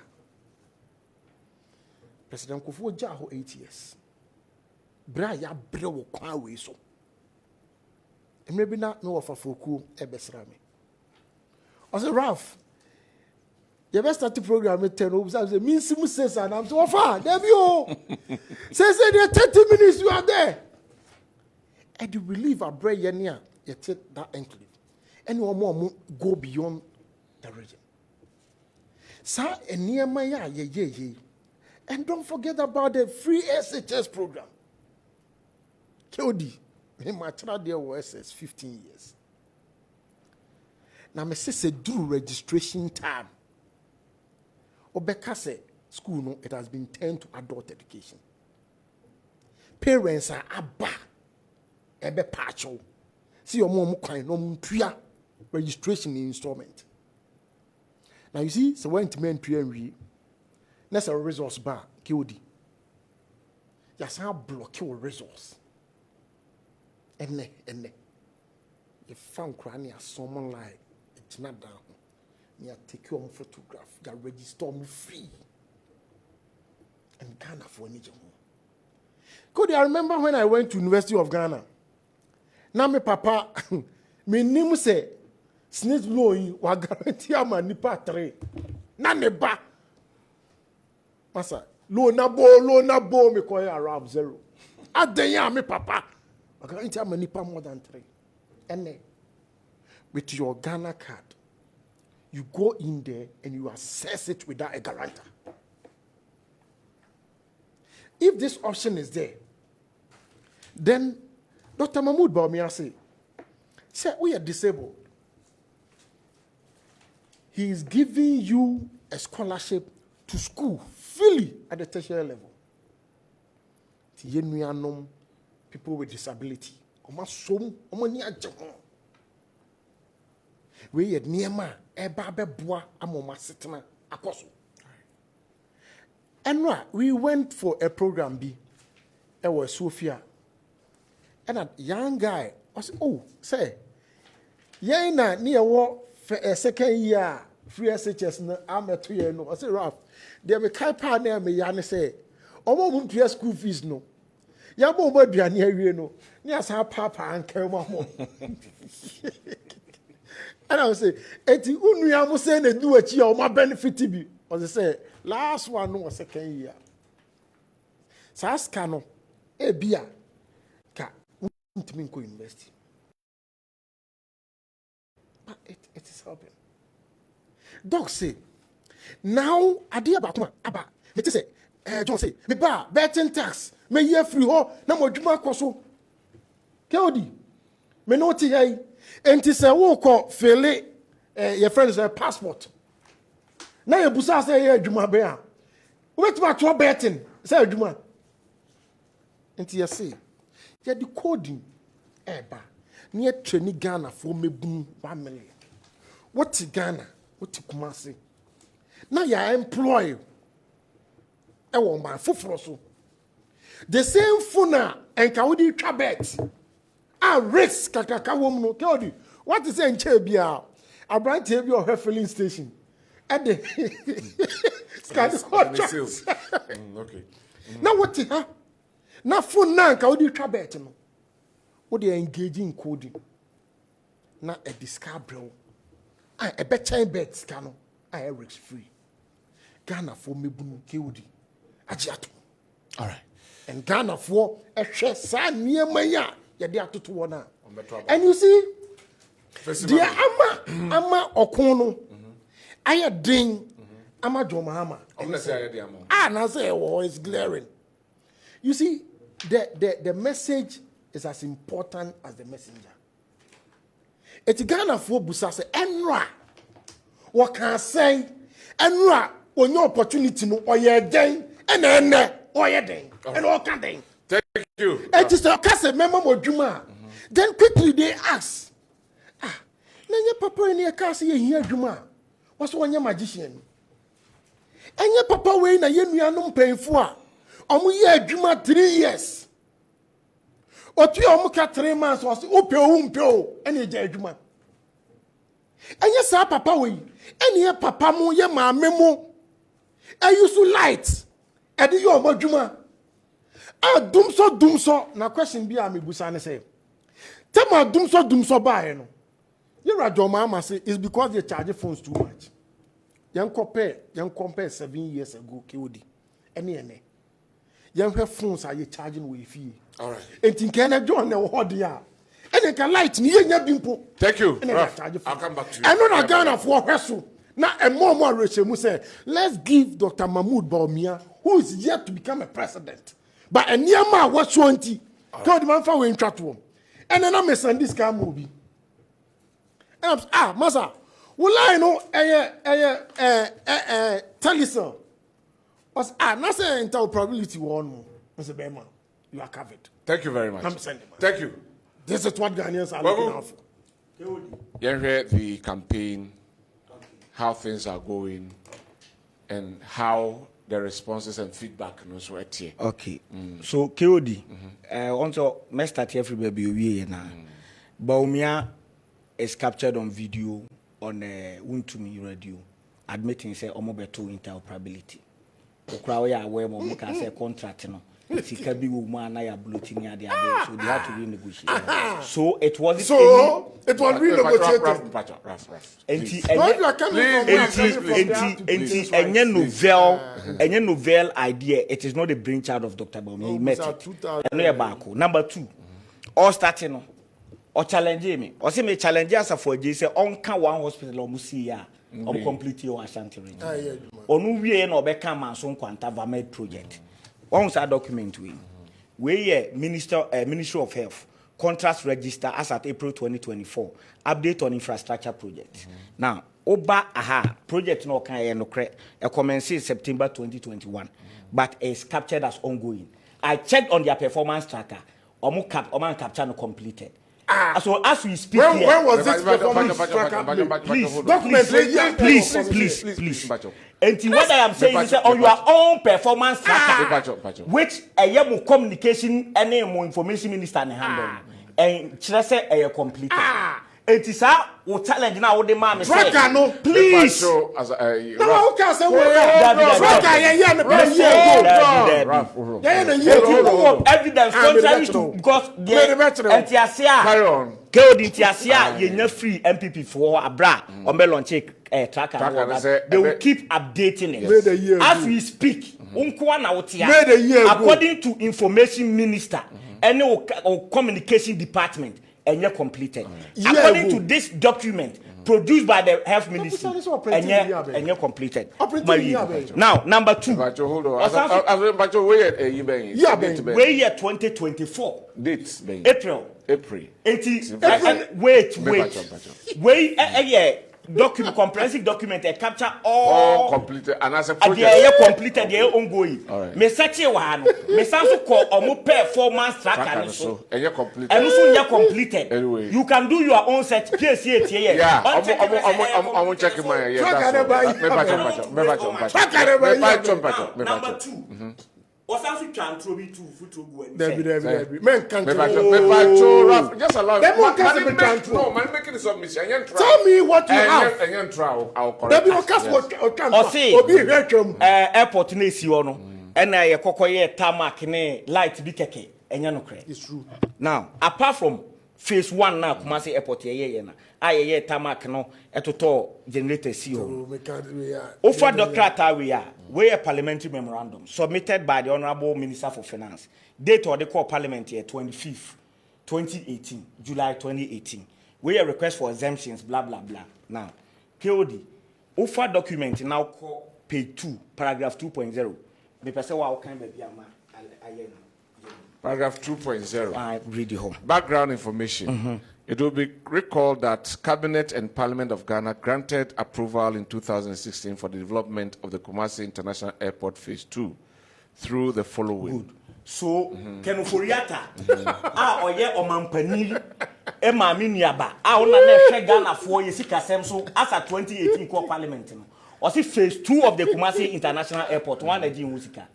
S6: President Kufuor Jaho 8 years. Bra ya bre wo kwa we so. Maybe not no of a foku ebesra me. I said, Ralph, you best start the program at 10. I said, me simu says and I'm so far. There you say there 30 minutes you are there. And you believe a bra yenia, you take that enclave. And you more go beyond the region. Sir, and near my ye. And don't forget about the free SHS program. KOD, my child there was 15 years. Now, my sister do registration time. Obeka say, school, no, it has been turned to adult education. Parents are abba, ebe pacho. See your mom kind no pria registration installment. Now you see, so when to men pria that's a resource bar, KOD. Just how block your resource. And you found cranny as someone like it's not down. You take your own photograph, you register me free. And Ghana for any job. Could I remember when I went to University of Ghana? Now my papa, me name say, snitch blowing, wa guarantee ama nipa 3. Na neba. Masa, lo na bo, me call around 0. Adenya me papa. I guarantee ama nipa more than 3. And with your Ghana card, you go in there and you assess it without a guarantor. If this option is there, then Dr. Mahmoud Bawumia say, we are disabled. He is giving you a scholarship to school freely at the tertiary level. People with disability. We had Niema, Ebabe Bois, Amoma Sitana, Akoso. And we went for a program B. It was Sophia. And a young guy was, oh, say, Yana near war for a second year, free SHS, I'm a 2 year no. I said, Ralph, there be kai partner me Yana say, oh, won't pay school fees no. Yabo would be a near you know. Yes, our papa and Kerma. And I would say, Eti Unuyamu say they do a cheer or my benefit to be. Or they say, last one was second year. Saskano, a beer, ka, Minko University. But it is helping. Dog say, now, Adia Bakuma, Abba, it is a, John say, me ba, betting tax, me ye free ho, na mo juma koso. Keodi, me no ti yai, enti se wo ko fele, your friends a passport. Na ye busa say ye juma be a. Wait ma to betting, say juma. Enti ye say, ye di coding, eba, ni ye training Ghana for me boom 1 million. What Ghana? What Kumasi? Now you employ a woman for so. The same funa and Kaudi Trabet. I risk Kakaka woman. Kaudi, what is in Chebia? I brought you her filling station. At the
S1: Okay.
S6: Now what huh? Now funa Kaudi Trabet. What they are engaging in coding. Now a discard a better bet cano. I risk free. Ghana for me bunu Kaudi. Ajiato.
S1: All right.
S6: And Ghana for a share san near Maya. Yadia to one. And you see, dear Ama Okono, I ding Ama Jomahama. And I say, oh, it's glaring. You see, the message is as important as the messenger. It's Ghana for Busase, Enra. What can I say? Enra, when your opportunity no, or your day, and then, or your day, and all kind of.
S1: Thank you.
S6: It is a case of Memo Juma. Then quickly they ask, Nanya Papa in your castle here, Juma. What's one your magician? And your papa way na yenu paying for. Omu Juma 3 years. Or 2 omuka 3 months was umpio, any day Juma. And yes, papa way, and your papa mo ye ma memo. I used to light. And you are Juma. Dumso. Now question be ami busane say. Tell me dumso buy no. You rajo mama say it's because they charge phones too much. Young compare 7 years ago KOD. Any. Young have phones are you charging with fee.
S1: All right.
S6: And think can I join the hot dia. And they can light ni nya bimpo.
S1: Thank you.
S6: I'll
S1: come back to you.
S6: I know na Ghana for wrestle. Now a more Rachel say, let's give Dr. Mahmoud Bawumia, who is yet to become a president. But a near man was 20. Told the man for in chat room. And then I send this kind of movie. And I'm Masa, well I know tell you so. Not saying interoperability one, Mr. Berman. You are covered.
S1: Thank you very much.
S6: I'm sending.
S1: Thank you.
S6: This is what Ghanaians are looking out for.
S1: You hear the campaign, how things are going, and how the responses and feedback knows what here.
S4: Okay. So KOD, also me start everybody we na. Baumia is captured on video on Untumi radio, admitting say omobeto interoperability. Okra we aware mo can say contract no. Sika bi wo ma na ya bloating ya so they had to renegotiate. So it wasn't
S6: it was renegotiated.
S4: Any novel idea, it is not a brainchild of Dr. Baumia. He met it. Number 2, all starting or challenge me. Or say me challenge us for J say on can one hospital or musia or complete your Ashanti region. Onu wie no be kan man so kwanta vamed project. One was a document we Ministry of Health contract register as at April 2024 update on infrastructure project. Now oba project no can no commence in September 2021 but is captured as ongoing. I checked on their performance tracker. Oman capture no completed. So as we speak
S6: when was
S1: this
S6: performance tracker?
S1: Please.
S4: And what I am saying is on your own performance tracker, which a communication and information minister handle, and say a completed. It is how we challenge now the man say, please. Evidence contrary to because the free MPP for Abra on Melon check tracker. They will keep updating it as we speak. According to information minister and communication department. And you're completed. According to this document produced by the health ministry, and you're completed. Now, number 2.
S1: Hold on.
S4: Wait year 2024.
S1: Dates.
S4: April. Wait. Document, comprehensive document, capture all
S1: completed and as a
S4: project. They are completed, they are ongoing. Me search one. Me sanso call omo performance tracker so.
S1: And you're completed.
S4: And also you're completed.
S1: Anyway.
S4: You can do your own search. PSA here.
S1: Yeah. I'm checking my.
S4: Number 2. Also can throw me to foot
S6: Debbie. Men can't
S1: just allow man making this submission.
S6: Tell me what you have.
S1: I'll correct.
S4: Airport na esi ono. And I kokoye tarmac ne light bi keke. Enya no kre.
S6: It's true.
S4: Now, apart from phase 1 na Kumasi airport ye na. Aye tarmac no etoto generator si ho. Offer Dr. we a parliamentary memorandum submitted by the Honorable Minister for Finance. Date of the call Parliament here 25th, 2018, July 2018. We a request for exemptions, blah blah blah. Now, KOD, offer document now call page 2, paragraph 2.0. Me person wa kind baby ama.
S1: Paragraph 2.0.
S4: I read the home.
S1: Background information. It will be recalled that Cabinet and Parliament of Ghana granted approval in 2016 for the development of the Kumasi International Airport Phase 2 through the following.
S4: Good. So, Kenuforiata, oye omampani, ema miniaba, ona ne Ghana for yesika semso as at 2018 core Parliament. Or see phase 2 of the Kumasi International Airport, one again Musika.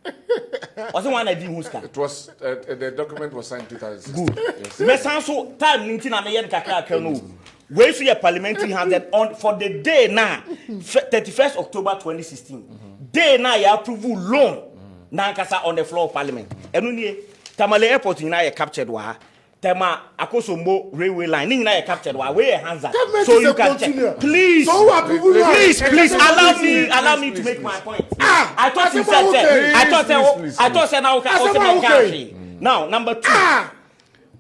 S4: Or see one again Musika.
S1: It was the document was signed in 2016.
S4: Good. Yes. So time linking na meyen kakra kanu. Where so your parliamentary handed on for the day now, 31st October 2016. Day now you approve loan. Na kasa on the floor of Parliament. Enu nie Tamale Airport na you captured wa. Tema Akosombo railway line ni na you captured wa. Where hands are. So you can check. Please. So please allow me to make my point. I thought you said I thought now okay. Now number 2.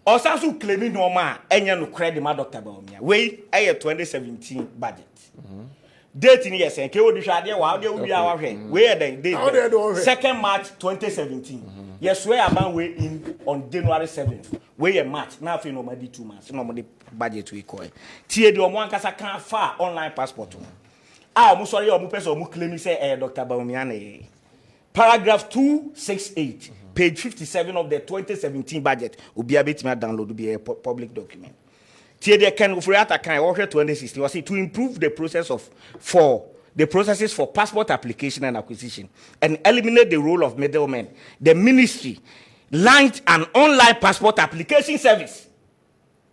S4: Osasu claiming no ma enya no credit ma Dr. Baumia. We 2017 budget. Date in yes, and KO Dishade, while they will be our hand. Where then? 2nd March 2017. Yes, we are bound way in on January 7th. Where a March, now for normally 2 months, normally budget we call it. Tie the one casa can't far online passport. Ah, I'm sorry, or person who claim say Dr. Baumia.
S5: paragraph 268, page 57 of the 2017 budget. Ubiabit download be a public document. TD can Ufriata can offer 2016 was to improve the processes for passport application and acquisition and eliminate the role of middlemen. The ministry launched an online passport application service.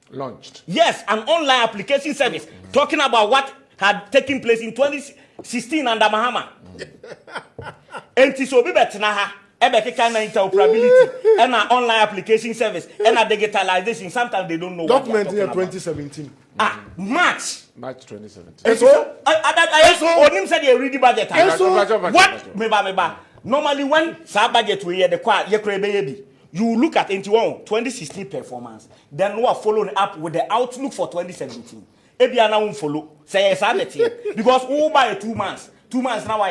S1: Launched.
S5: Yes, an online application service talking about what had taken place in 2016 under Mahama. And so be better now. Interoperability and an online application service and a digitalization. Sometimes they don't know.
S6: Document in 2017.
S5: March
S1: 2017.
S6: So
S5: Onim said you read budget. What? Meba. Normally when sa budget we hear the qua you look at 2016 performance, then we are following up with the outlook for 2017. Ebiana won't follow. Say yes, because we buy 2 months. 2 months now.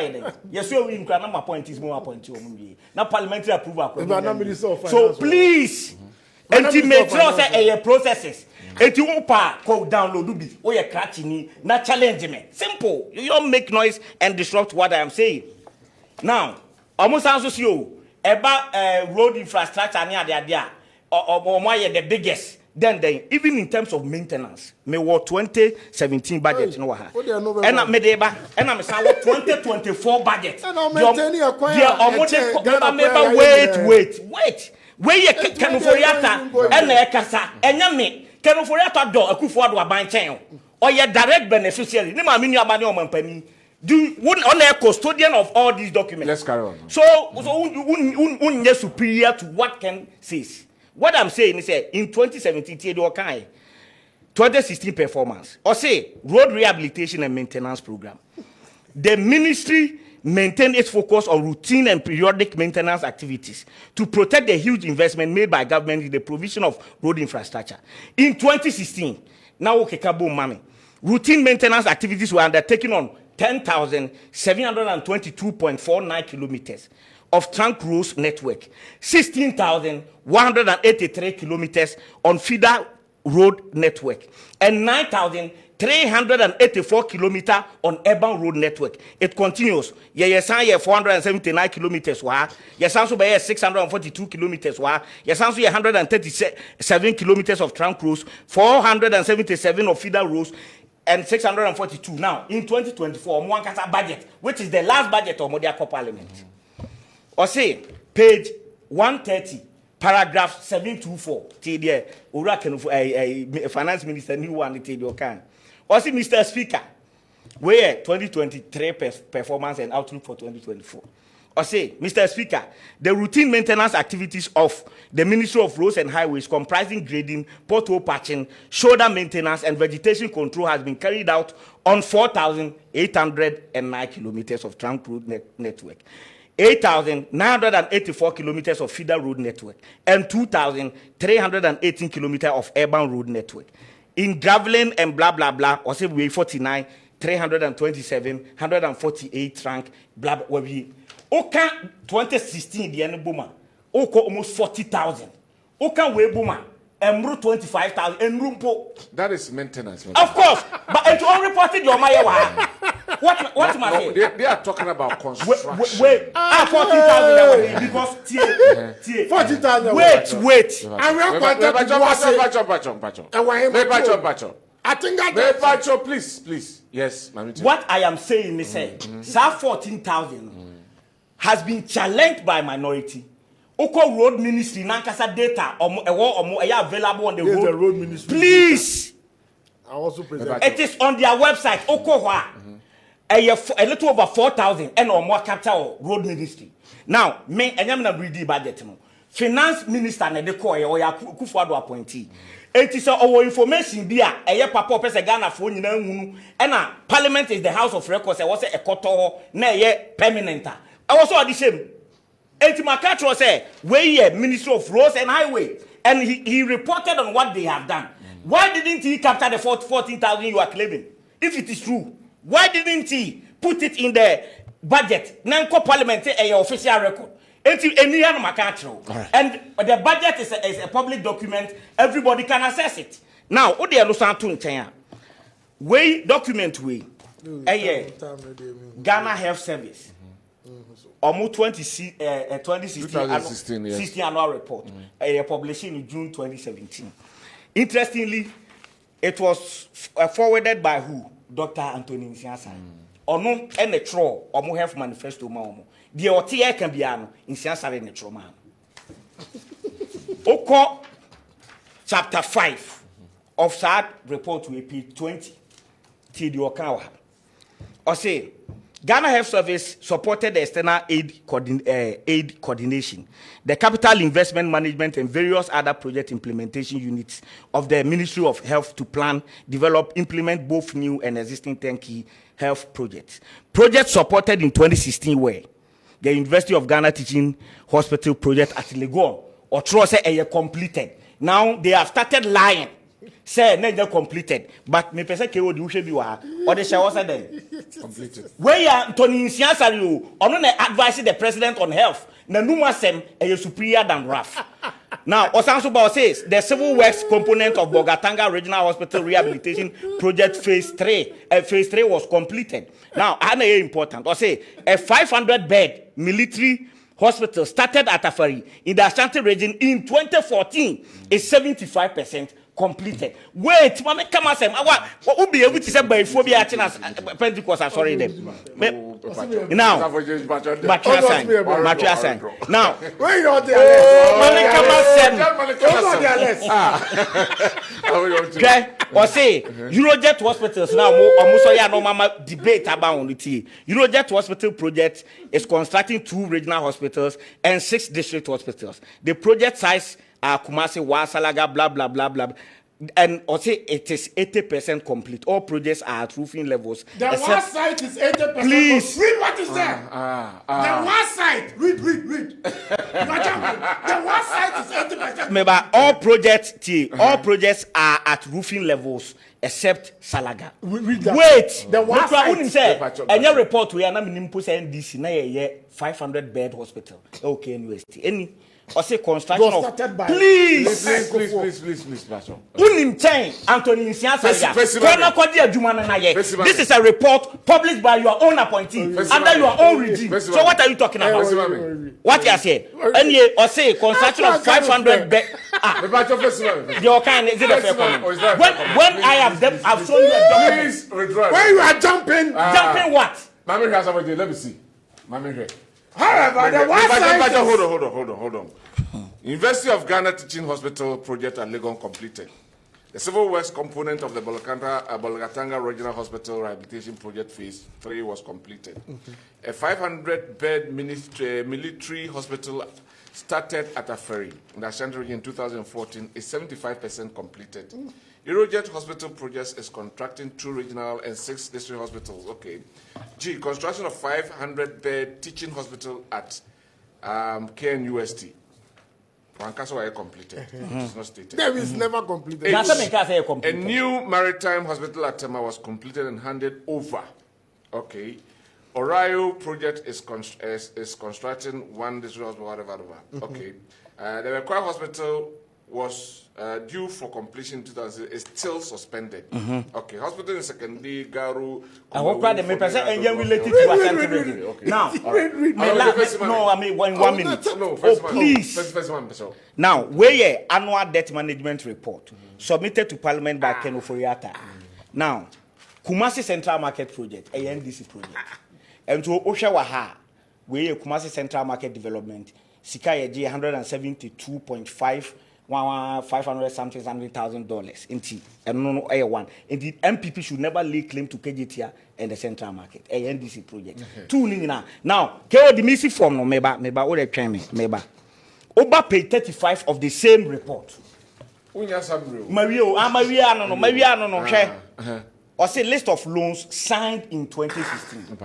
S5: Yes, we in my point is more point. Now parliamentary approval. So please, intimate processes. If you want to download it, or you cracking, not challenge me. Simple. You don't make noise and disrupt what I am saying. Now, almost answer you about road infrastructure near the idea or the biggest. Then even in terms of maintenance, me what 2017 budget you know and I'm medeba and I'm saying 2024 budget. Wait you can for yata and e kasa enya me can for yata do akufo do aban chen or your direct beneficiary ni ma menu abani o mampani do on a custodian of all these documents.
S1: Let's carry on.
S5: So superior to what Ken says. What I'm saying is in 2017, 2016 performance, or say road rehabilitation and maintenance program, the ministry maintained its focus on routine and periodic maintenance activities to protect the huge investment made by government in the provision of road infrastructure. In 2016, now routine maintenance activities were undertaken on 10,722.49 kilometers of trunk roads network, 16,183 kilometers on feeder road network, and 9,384 kilometers on urban road network. It continues. Yes, 479 kilometers. Yes, also 642 kilometers. Yes, also 137 kilometers of trunk roads, 477 of feeder roads, and 642. Now, in 2024, Mwankasa budget, which is the last budget of Modiako Parliament. Or say, page 130, paragraph 724. TDA, finance minister, new one, TDA. Or say, Mr. Speaker, where 2023 performance and outlook for 2024. Or say, Mr. Speaker, the routine maintenance activities of the Ministry of Roads and Highways comprising grading, pothole patching, shoulder maintenance, and vegetation control has been carried out on 4,809 kilometers of trunk road network, 8,984 kilometers of feeder road network, and 2,318 kilometers of urban road network. In graveling and blah, blah, blah, or say we 49, 327, 148 trunk, blah, blah, blah. Oka 2016 the end boomer. Oko almost 40,000. Oka we boomer. Emru 25,000. Enrumpo.
S1: That is maintenance.
S5: Of course, but it's all reported your Maya. What my
S1: no, they are talking about construction.
S5: Wait, 40,000 because
S6: 40,000.
S5: Wait.
S6: I think
S1: please. Yes,
S5: what I am saying is say 14,000 has been challenged by minority. Oko road ministry nankasa data available on the road
S6: ministry.
S5: Please.
S6: I also present.
S5: It is on their website. Oko a little over 4,000 and or more capital road ministry. Now, me and I'm not reading budget. Finance minister na de call or ya Kufuado appointee. It is our information be a papa person Ghana for you know, and parliament is the house of records. I was a koto na ye permanent. I was all the same. Etimakatro say we Ministry of Roads and Highway, and he reported on what they have done. Why didn't he capture the 14,000 you are claiming? If it is true, why didn't he put it in the budget? Nanko parliament a official record. And the budget is a public document. Everybody can access it. Now, what they are looking at, we document Ghana Health Service. Omu 2016 annual report, published in June 2017. Interestingly, it was forwarded by who? Dr. Anthony Nsiasa. Ono ene tro omu health manifesto ma omu. The otie can be ano Nsiasa ene tro ma. Oko chapter 5 of that report to page 20. Till the Okawa. Or say Ghana Health Service supported the external aid coordination, the capital investment management, and various other project implementation units of the Ministry of Health to plan, develop, implement both new and existing 10 key health projects. Projects supported in 2016 were the University of Ghana Teaching Hospital project at Legon, or Trose completed. Now they have started lying. Say never completed, but me pese ke odi uhwe bi wa or the show say then
S1: Completed.
S5: Where ya Tony Nsiasa you ono na advise the president on health na numasem e superior than RAF. Now Osanso Bao says the civil works component of Bogatanga Regional Hospital Rehabilitation Project Phase 3 was completed. Now I know important. Or say a 500-bed military hospital started at Afari in the Ashanti region in 2014 is 75% completed. Wait, mama, come on, what would be able to say by phobia Pentecost? I'm sorry, them. Now, Matria sign. Now,
S6: Where you are
S5: okay, or say Eurojet hospitals now. Almost no mama debate about it. Eurojet hospital project is constructing 2 regional hospitals and 6 district hospitals. The project size Kumasi, Wasalaga, blah, blah, blah, blah. And also, it is 80% complete. All projects are at roofing levels.
S6: The one site is 80%.
S5: Please.
S6: Read what is there. The one site. Read. The one site is 80%.
S5: Remember, all projects are at roofing levels except Salaga.
S6: Read that.
S5: Wait.
S6: The one site.
S5: And your report, we are not in NDC, na 500-bed hospital. Okay, university. Any. Or say construction of please, Pastor. Anthony Nsiasa. This is a report published by your own appointee under your own regime. So what are you talking about? What you say? Any or say construction of 500 bed. Your kind is it a fair comment? When I have them, I've shown you a document.
S6: Where you are jumping?
S5: Jumping what?
S1: Let me see.
S6: However, the one side.
S1: Hold on. University of Ghana Teaching Hospital project at Legon completed. The civil works component of the Bogatanga Regional Hospital Rehabilitation Project Phase 3 was completed. A 500-bed military hospital started at Afari in the Ashanti region in 2014 is 75% completed. Eurojet Hospital project is contracting 2 regional and 6 district hospitals. Okay. G, construction of 500-bed teaching hospital at KNUST. Wankaso completed. It's not stated.
S6: There is never completed.
S1: A new maritime hospital at Tema was completed and handed over. Okay. Orayo project is constructing 1 district hospital, whatever. Okay. The Kwabena Hospital was due for completion in 2000. Is still suspended. Okay. Hospital in Secondary Garu.
S5: I hope that may present and young related to Ashanti region. Okay. Now, no, I mean 1 minute.
S1: No,
S5: please.
S1: First one.
S5: Now, where your annual debt management report submitted to Parliament by Ken Oforiatta. Now, Kumasi Central Market Project, a NDC project. And to Oshawaha, where Kumasi Central Market Development, Sika 172.5 $500,000 in T and no one. Indeed, MPP should never lay claim to KGTR and the Central Market, a NDC project. 2 now, KO the missing form no meba all the time meba. Oba page 35 of the same report. Maria no. Or say list of loans signed in 2016.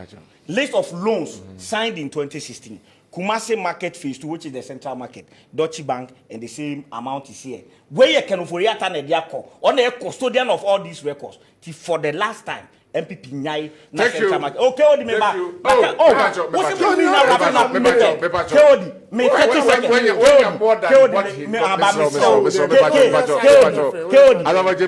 S5: List of loans signed in 2016. Kumasi Market Phase 2, which is the Central Market, Deutsche Bank, and the same amount is here. Where you can Oforiatta Nediako, on the custodian of all these records, for the last time, MPP Nyai, Central Market. Okay, Odi me ba. What's the meaning now? Keodi, me 30 seconds.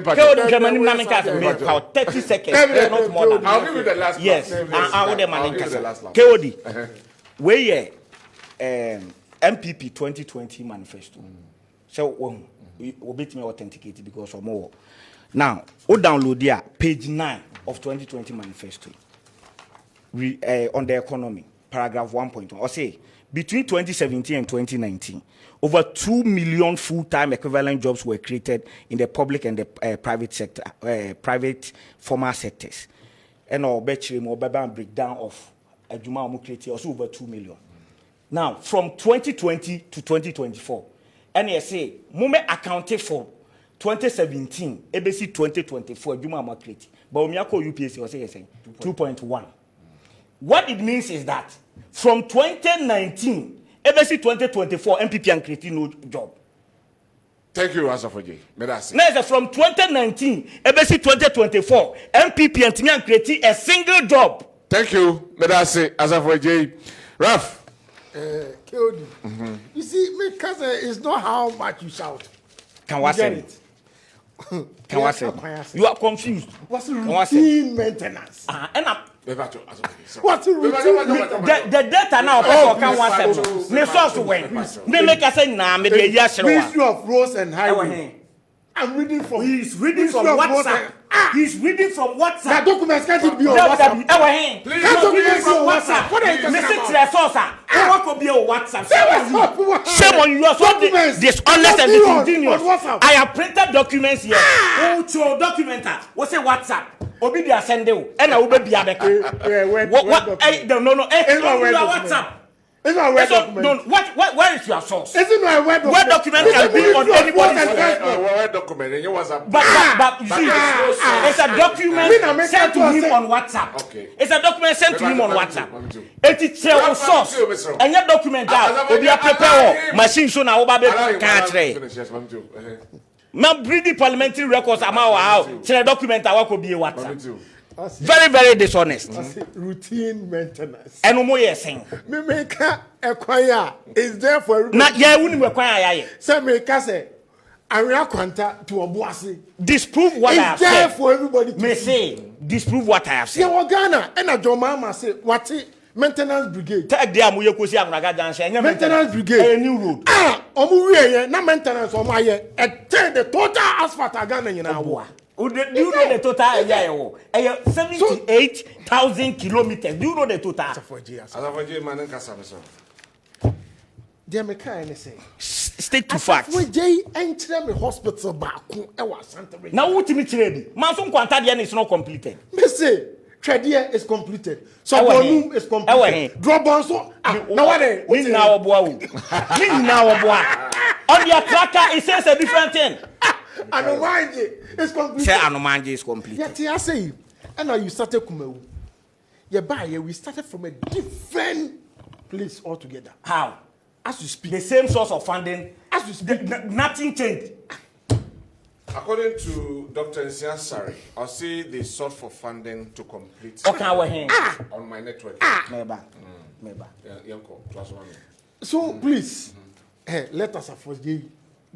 S5: Keodi, Germany Namin Casa, me about 30 seconds, not more than.
S1: I'll give you the last.
S5: Yes, I will the Manin Casa. Keodi. where MPP 2020 manifesto. So we'll beat me authenticated because of more. Now, we download there, page 9 of 2020 manifesto. On the economy, paragraph 1.1. Or say, between 2017 and 2019, over 2 million full-time equivalent jobs were created in the public and the private sector, private formal sectors. And our breakdown of Juma created also over 2 million. Now, from 2020 to 2024, NSA, moment accounted for 2017, ABC 2024, Juma created. But Omiako UPSC was saying 2.1. What it means is that from 2019, ABC 2024, MPP and creating no job.
S1: Thank you, Asafoje.
S5: Now, from 2019, ABC 2024, MPP and Timian creating a single job.
S1: Thank you, Medase Asafoje. Raf.
S6: KOD. You see, my cousin is not how much you shout.
S5: Can I say it? Can I say? You are confused.
S6: What's routine maintenance?
S5: And
S6: what's routine?
S5: The data now, can one seven. The source when they make us say, nah, maybe yes,
S6: Ministry of Roads and Highway. I'm reading from.
S5: He's reading from WhatsApp. He's reading from WhatsApp.
S6: That documents can't be on WhatsApp.
S5: Please, documents on WhatsApp. What are you talking about? What could be on WhatsApp? Shame on you. So dishonest and disingenuous. I have printed documents here. Oh, so documenter. What's a WhatsApp? Obi dia send you. And I will be a back. What? No. WhatsApp.
S6: It's not a word document.
S5: Where is your source?
S6: It's not a word document.
S5: Word document can be on anybody's
S1: word document.
S5: But you see, it's a document sent to him on WhatsApp.
S1: Okay.
S5: It's a document sent to him on WhatsApp. It's a source. And your document that will be a prepare machine so now over the my breeding parliamentary records are out. Say document I could be a WhatsApp. Very, very dishonest.
S6: Routine maintenance.
S5: And no more saying.
S6: Me make a choir is there for everybody.
S5: Not yeah, wouldn't require.
S6: Say me say, I will contact to a bossy.
S5: Disprove what I have said.
S6: It's there for everybody.
S5: May say disprove what I have said.
S6: Yeah, Ghana and a Jomama say what maintenance brigade.
S5: Take the amuye kosi amraga dance.
S6: Maintenance brigade.
S5: A new road.
S6: Omuwe na maintenance on my the total asphalt Ghana in our.
S5: Do you know the total area? 78,000 kilometers. Do you know the total?
S6: Dear Mekane say,
S5: stick to facts.
S6: We Jay enter me hospital back.
S5: Now what me ready? Mansum Quantadian is not completed.
S6: Me say, Tradia is completed. So Bonum is completed. Drop on so. Now what?
S5: Now on your tracker, it says a different thing.
S6: Anomanji is completed.
S5: Say Anomanji is completed.
S6: Yeah, I say, and now you started Kumewu. Yeah, by we started from a different place altogether.
S5: How?
S6: As you speak,
S5: the same source of funding.
S6: As you speak,
S5: nothing changed.
S1: According to Dr. Nsiasari, I see they sought for funding to complete on my network.
S5: Maybe.
S6: So please, let us afford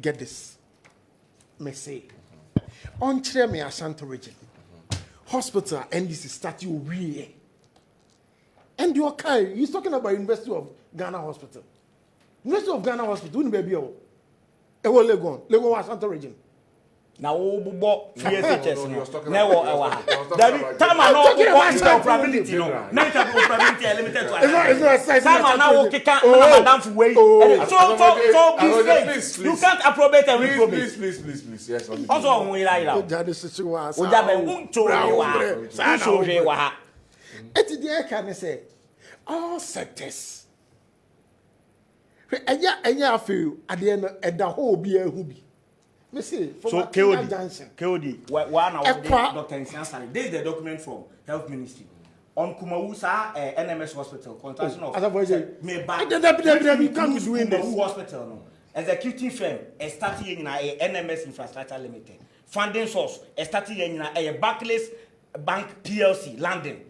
S6: get this. Me say, on me Ashanti region, hospital and this is statue we. And your kind, he's talking about University of Ghana Hospital. University of Ghana Hospital, wouldn't be able. Legon Ashanti region.
S5: Now, Bubo, VSHS, never time I know probability, no. Mental probability limited to time now, Madame Fuway. So, please, you can't approbate and reprobate.
S1: Please, yes.
S5: Also, we lie out.
S6: It's the can say all sectors. And ya feel at the end of the whole be a hobby.
S5: So KOD, one hour Dr. Nsiasari. This is the document from Health Ministry on Kumawusa NMS Hospital. Contraction of Kumawu Hospital. No, executive firm starting in a NMS Infrastructure Limited. Funding source starting in a Barclays Bank PLC, London.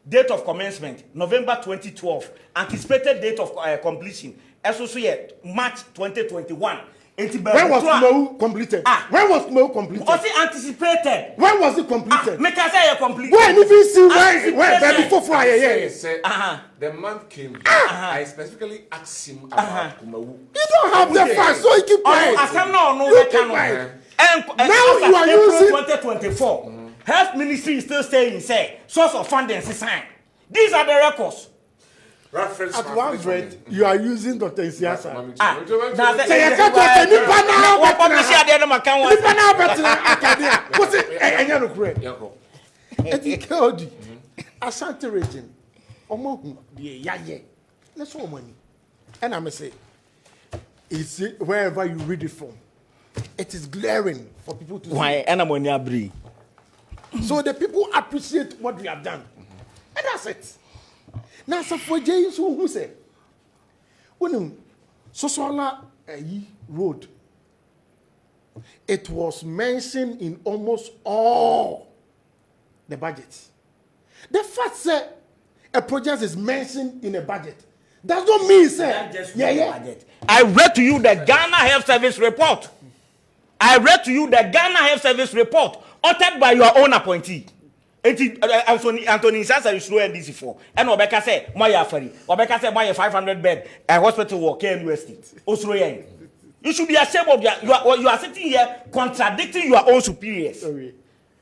S5: Date of commencement November 2012. Anticipated date of completion. Associate March 2021.
S6: When was Kumawu completed? When was Kumawu completed?
S5: Was it anticipated?
S6: When was it completed?
S5: Make us say completed.
S6: When if you see where before fire
S1: the month came. I specifically asked him about Kumawu.
S6: You don't have the facts, so you keep quiet.
S5: You keep quiet. Now
S6: you are using
S5: 2024. Health Ministry is still saying, say, source of funding is signed. These are the records.
S1: Reference
S6: at one rate, you are using Dr. Isiasa. Ashanti region, Omohu, the Yaye, that's all money. And I'm say, is it wherever you read it from, it is glaring for people to see.
S5: Why? And I'm on your brie.
S6: So the people appreciate what we have done. And that's it. Now, so for James, who say, when Sosola road, it was mentioned in almost all the budgets. The fact that a project is mentioned in a budget does not mean, sir.
S5: Budget. I read to you the Ghana Health Service report. I read to you the Ghana Health Service report uttered by your own appointee. Anthony Sasa is doing this for. And Obeka say, Maya Ferry. Obeka say, Maya 500 bed hospital work in university. Osroyen. You should be ashamed of you are sitting here contradicting your own superiors.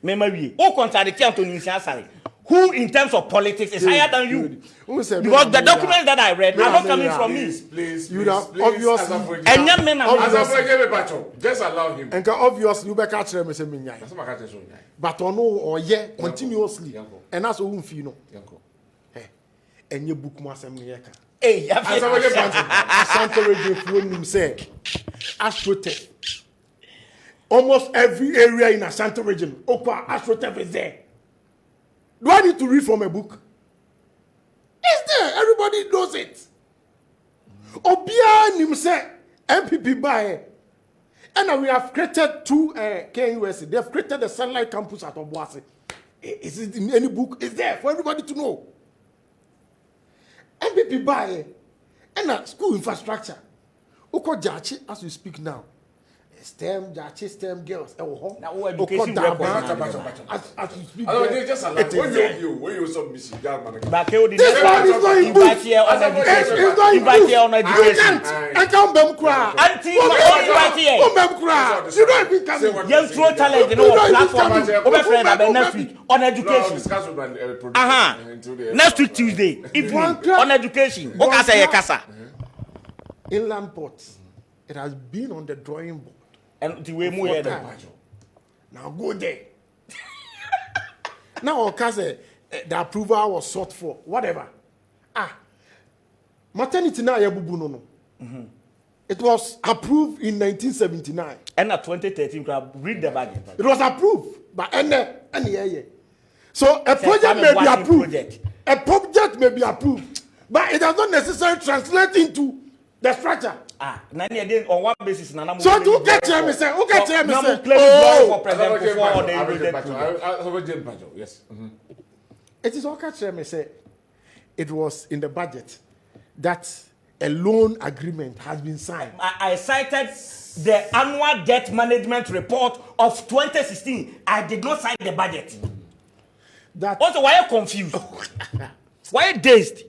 S5: Memory. Who contradicting Anthony Sasa? Who, in terms of politics, is higher than you? Because the documents that I read are not coming from me.
S1: Please,
S6: obviously.
S1: Just allow him.
S6: And obviously, you better catch them and but on or continuously. And that's all you know. And your book must have
S5: Hey,
S6: Asante region say, Astrotech. Almost every area in Asante region, Okwa Astrotech is there. Do I need to read from a book? It's there. Everybody knows it. Obia Nimse MPP by and we have created two KUSC. They have created the satellite campus at Obuasi. Is it in any book? It's there for everybody to know. MPP by and school infrastructure. Oko Jachi, as we speak now. STEM, Jachi, STEM girls.
S5: Now, education
S6: as you speak.
S1: Just allow when you submiss
S6: this one is not in book. It's not in book. You can't. I can't cry. You don't even come in.
S5: Young throw talent, you know, platform. Over friend next week on education. Next week Tuesday, evening on education. What say Kasa?
S6: Inland ports. It has been on the drawing board.
S5: And the way more
S6: now go there. Now, Okaze, the approval was sought for. Whatever. Maternity now no. It was approved in 1979.
S5: And at 2013, read the budget.
S6: It was approved by any. So a project may be approved. A project may be approved, but it does not necessarily translate into the structure.
S5: Nani again on one basis.
S6: So who get here, me say? Who get here, me say?
S1: Yes.
S6: It is all catch here, me say. It was in the budget that a loan agreement has been signed.
S5: I cited the annual debt management report of 2016. I did not sign the budget.
S6: That
S5: also, why are you confused? Why are you dazed?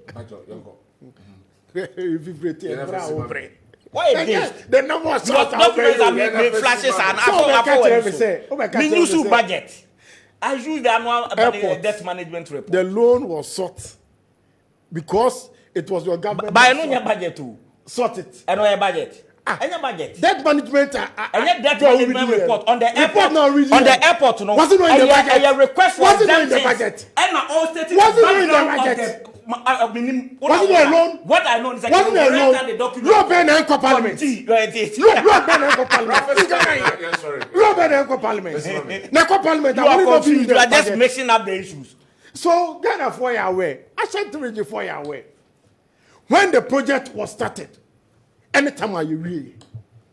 S5: Why are you dazed?
S6: The number of
S5: documents are flashes and Minusu budget. I use the annual debt management report.
S6: The loan was sought because it was your government.
S5: By no budget too.
S6: Sort it.
S5: I know your budget. Any budget.
S6: Debt management.
S5: Debt management report on the airport.
S6: On
S5: the airport, no.
S6: Was it not in the budget?
S5: A request for
S6: was it not in the budget?
S5: And all stated.
S6: Was it not in the budget?
S5: Was
S6: it a loan?
S5: What I know is that
S6: was it a loan? Robben Parliament. Robben Parliament. Parliament.
S5: You are confused. You are just mixing up the issues.
S6: So Ghana for your way. Ashanti region for your way. When the project was started, anytime you read,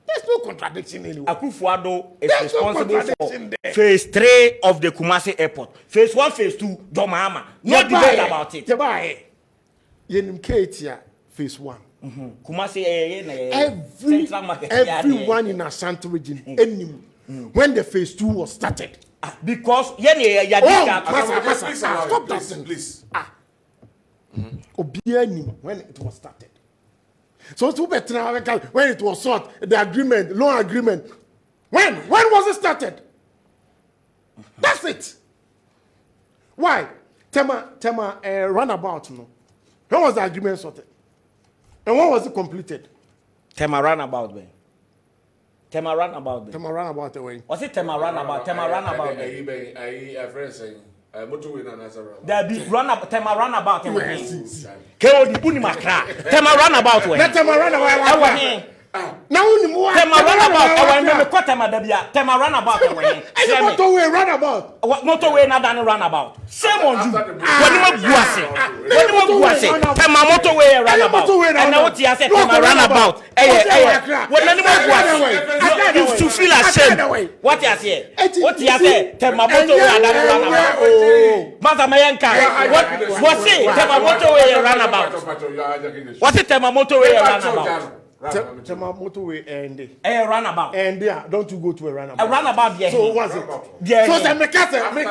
S6: there's no contradiction anywhere.
S5: Akufo-Addo is responsible for phase 3 of the Kumasi airport. Phase 1, phase 2, Domahama. No debate about it.
S6: Yenim Ketia, phase 1.
S5: Kumasi
S6: everyone in Ashanti region when the phase 2 was started.
S5: Because
S6: stop that,
S1: please.
S6: Obiani when it was started. So to better when it was sought, the agreement, loan agreement. When was it started? That's it. Why? Tema runabout no. When was the agreement sorted? And when was it completed?
S5: Tema runabout way.
S6: Tema runabout away.
S5: Was it Tema runabout? Tema runabout.
S1: I friend saying motorway na Nazareth.
S5: There be Tema runabout away. KOD Unimakra. Tema runabout way.
S6: Tema runabout. Now you know
S5: Tema runabout away. Me ko Tema dabia. Tema runabout away.
S6: Motorway runabout.
S5: Motorway na done runabout. Same on you. When you guase. Tema motorway runabout. And now what you say Tema runabout. When you guase. You to feel ashamed. What you say? What you say? Tema motorway and runabout. Oh, Master Mayanka. What say? Tema motorway runabout. What is Tema motorway runabout?
S6: Tema motorway and
S5: runabout.
S6: And there, don't you go to a runabout?
S5: A runabout, yeah.
S6: So what's it?
S5: Yeah.
S6: So say me case.
S5: After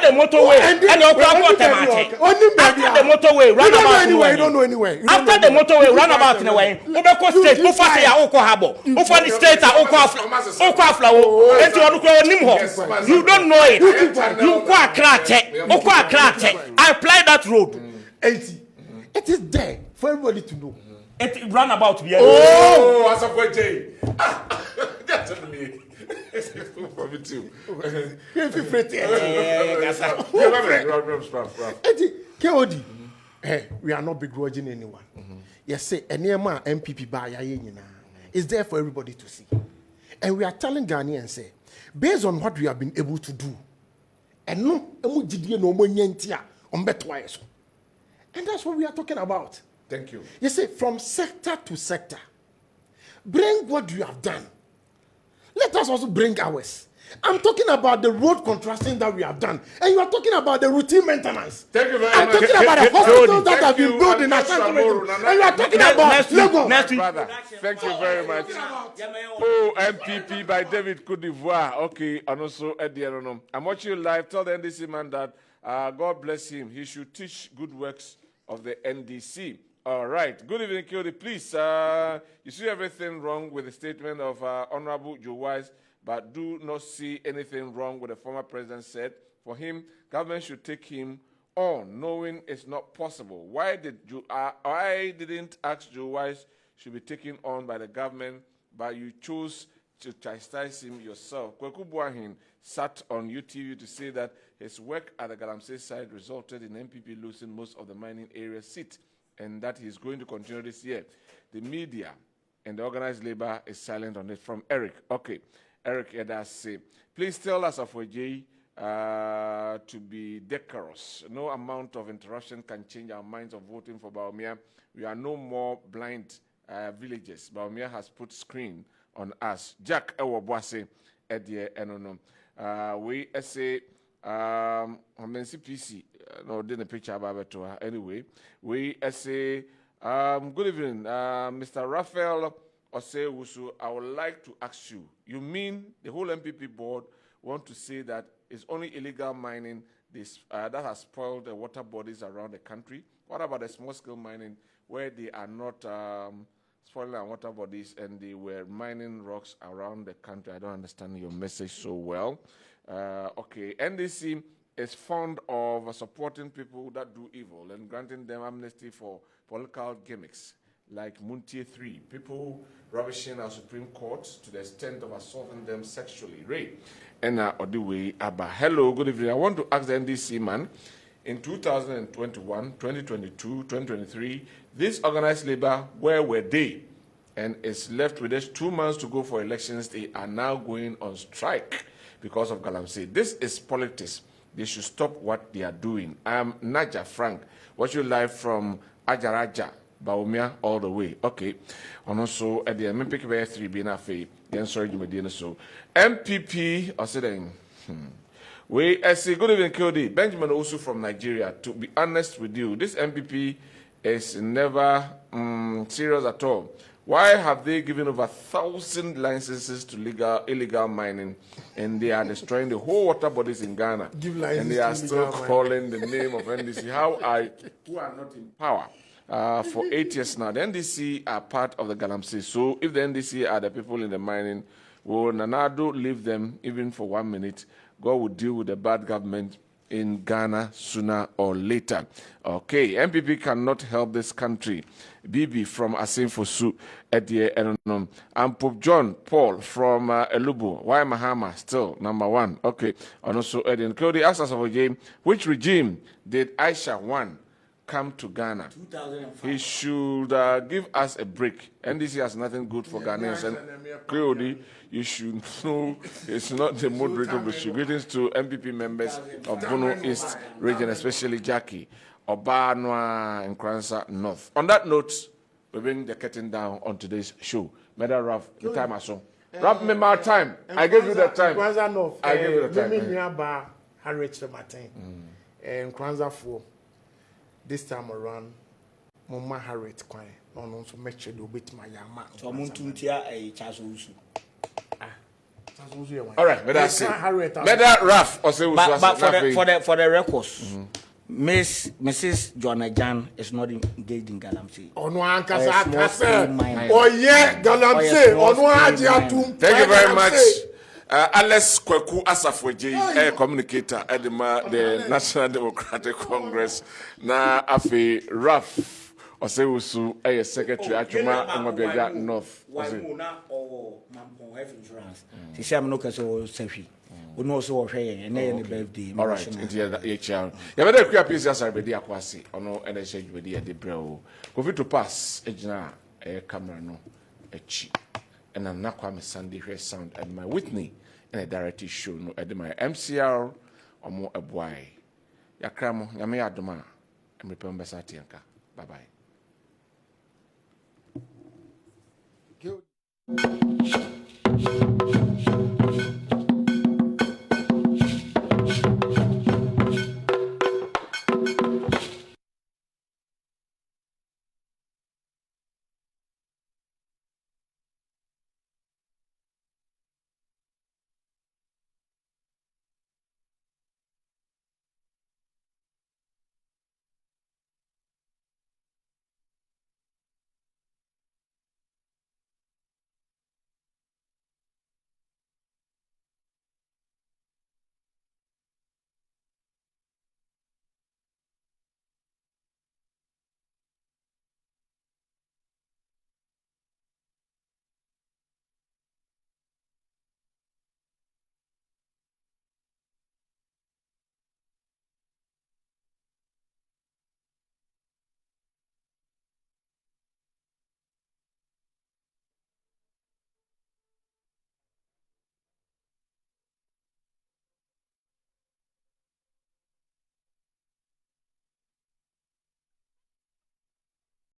S5: the motorway, and you come out after the motorway, runabout.
S6: You don't know anywhere.
S5: After the motorway, runabout in a way. Ubeko state, Ufasi ya Oko Habo. Ufani state ya Oko Afla. You don't know it. You go Akrate. I apply that road.
S6: 80. It is there for everybody to know.
S5: It runabout.
S1: Oh, as a boy, Jay. That's me. For me too.
S6: KOD. We are not begrudging anyone. Yes, say any MPP by is there for everybody to see. And we are telling Ghanaians, say, based on what we have been able to do, and no, and that's what we are talking about.
S1: Thank you.
S6: You see, from sector to sector, bring what you have done. Let us also bring ours. I'm talking about the road contrasting that we have done. And you are talking about the routine maintenance.
S1: Thank you very much.
S6: I'm talking about the hospitals that have been built in Ashanti region. And you are talking about
S1: Lagos. Brother, thank you very much. Oh, MPP by David Cote d'Ivoire. Okay, and also Eddie Anonom. I'm watching you live. Tell the NDC man that God bless him. He should teach good works of the NDC. All right. Good evening, Kyodi. Please, you see everything wrong with the statement of Honorable Joe Wise, but do not see anything wrong with the former president said. For him, government should take him on, knowing it's not possible. Why didn't ask Joe Wise should be taken on by the government, but you chose to chastise him yourself? Kweku Buahin sat on UTV to say that his work at the Galamsey side resulted in MPP losing most of the mining area seat, and that he's going to continue this year. The media and the organized labor is silent on it. From Eric. Okay, Eric Edase. Please tell us of OJ to be decorous. No amount of interruption can change our minds of voting for Baumia. We are no more blind villagers. Baumia has put screen on us. Jack Ewobwase Edie Enono. We say PC. No, didn't picture about to her. Anyway, we say good evening, Mr. Raphael Owusu. I would like to ask you. You mean the whole MPP board want to say that it's only illegal mining that has spoiled the water bodies around the country? What about the small-scale mining where they are not spoiling our water bodies and they were mining rocks around the country? I don't understand your message so well. Okay, NDC is fond of supporting people that do evil and granting them amnesty for political gimmicks like Muntie 3, people rubbishing our Supreme Court to the extent of assaulting them sexually. Ray, and Odiwe Abba. Hello, good evening. I want to ask the NDC man, in 2021, 2022, 2023, this organized labor, where were they? And it's left with just 2 months to go for elections. They are now going on strike because of Galamsey. This is politics. They should stop what they are doing. I'm Naja Frank, watching live from Ajaraja, Baumia, all the way. Okay. And also, at the MPP 3 being a fee, the answer you may so. MPP, or saying, we say, good evening, KOD. Benjamin Owusu from Nigeria. To be honest with you, this MPP is never serious at all. Why have they given over 1,000 licenses to illegal mining, and they are destroying the whole water bodies in Ghana? And they are still calling the name of NDC. Who are not in power for 8 years now? The NDC are part of the Galamsey. So if the NDC are the people in the mining, will Nanado leave them even for 1 minute? God will deal with the bad government in Ghana sooner or later. Okay, MPP cannot help this country. Bibi from Asinfosu Edie Enom. And Pope John Paul from Elubu. Why Mahama still #1? Okay, and also Edin Cody asks us of a game. Which regime did Aisha 1 come to Ghana?
S4: 2005.
S1: He should give us a break. NDC has nothing good for Ghanaians. And Cleody, you should know it's not the moderator of the show. Greetings to MPP members of Bono East region, especially Jackie, Obanwa, and Kransa North. On that note, we bring the curtain down on today's show. Madam Ralph, the time is on. Ralph, me my time. I gave you the time. I gave you the time.
S6: Harriet Martin. And Kranza 4. This time around, Mama Harriet Quine, on also make sure you beat my yama.
S4: So I'm to tear a Chasu.
S1: All right, but that's it. Meda Raf or say
S4: but for the records, Mrs. Joanna Jan is not engaged in Galamsey.
S6: Oh no, oh yeah, Galamsey. Oh no,
S1: thank you very much. Alex Kweku Asafweji, communicator at the National Democratic Congress. Na afi Raf Osewusu, secretary Achuma Umabiaga North.
S4: Why or health insurance? She said, I'm not going to say. We know so and then birthday.
S1: All right, into HR. You better create a piece as I be akwasi or no NHH with the bro. Go to pass a camera no a chi. And I'm not quite Sunday here sound at my Whitney and a directly show no at my MCR or more a boy. Yakramo, Yame Adoma, and remember Satianka. Bye bye.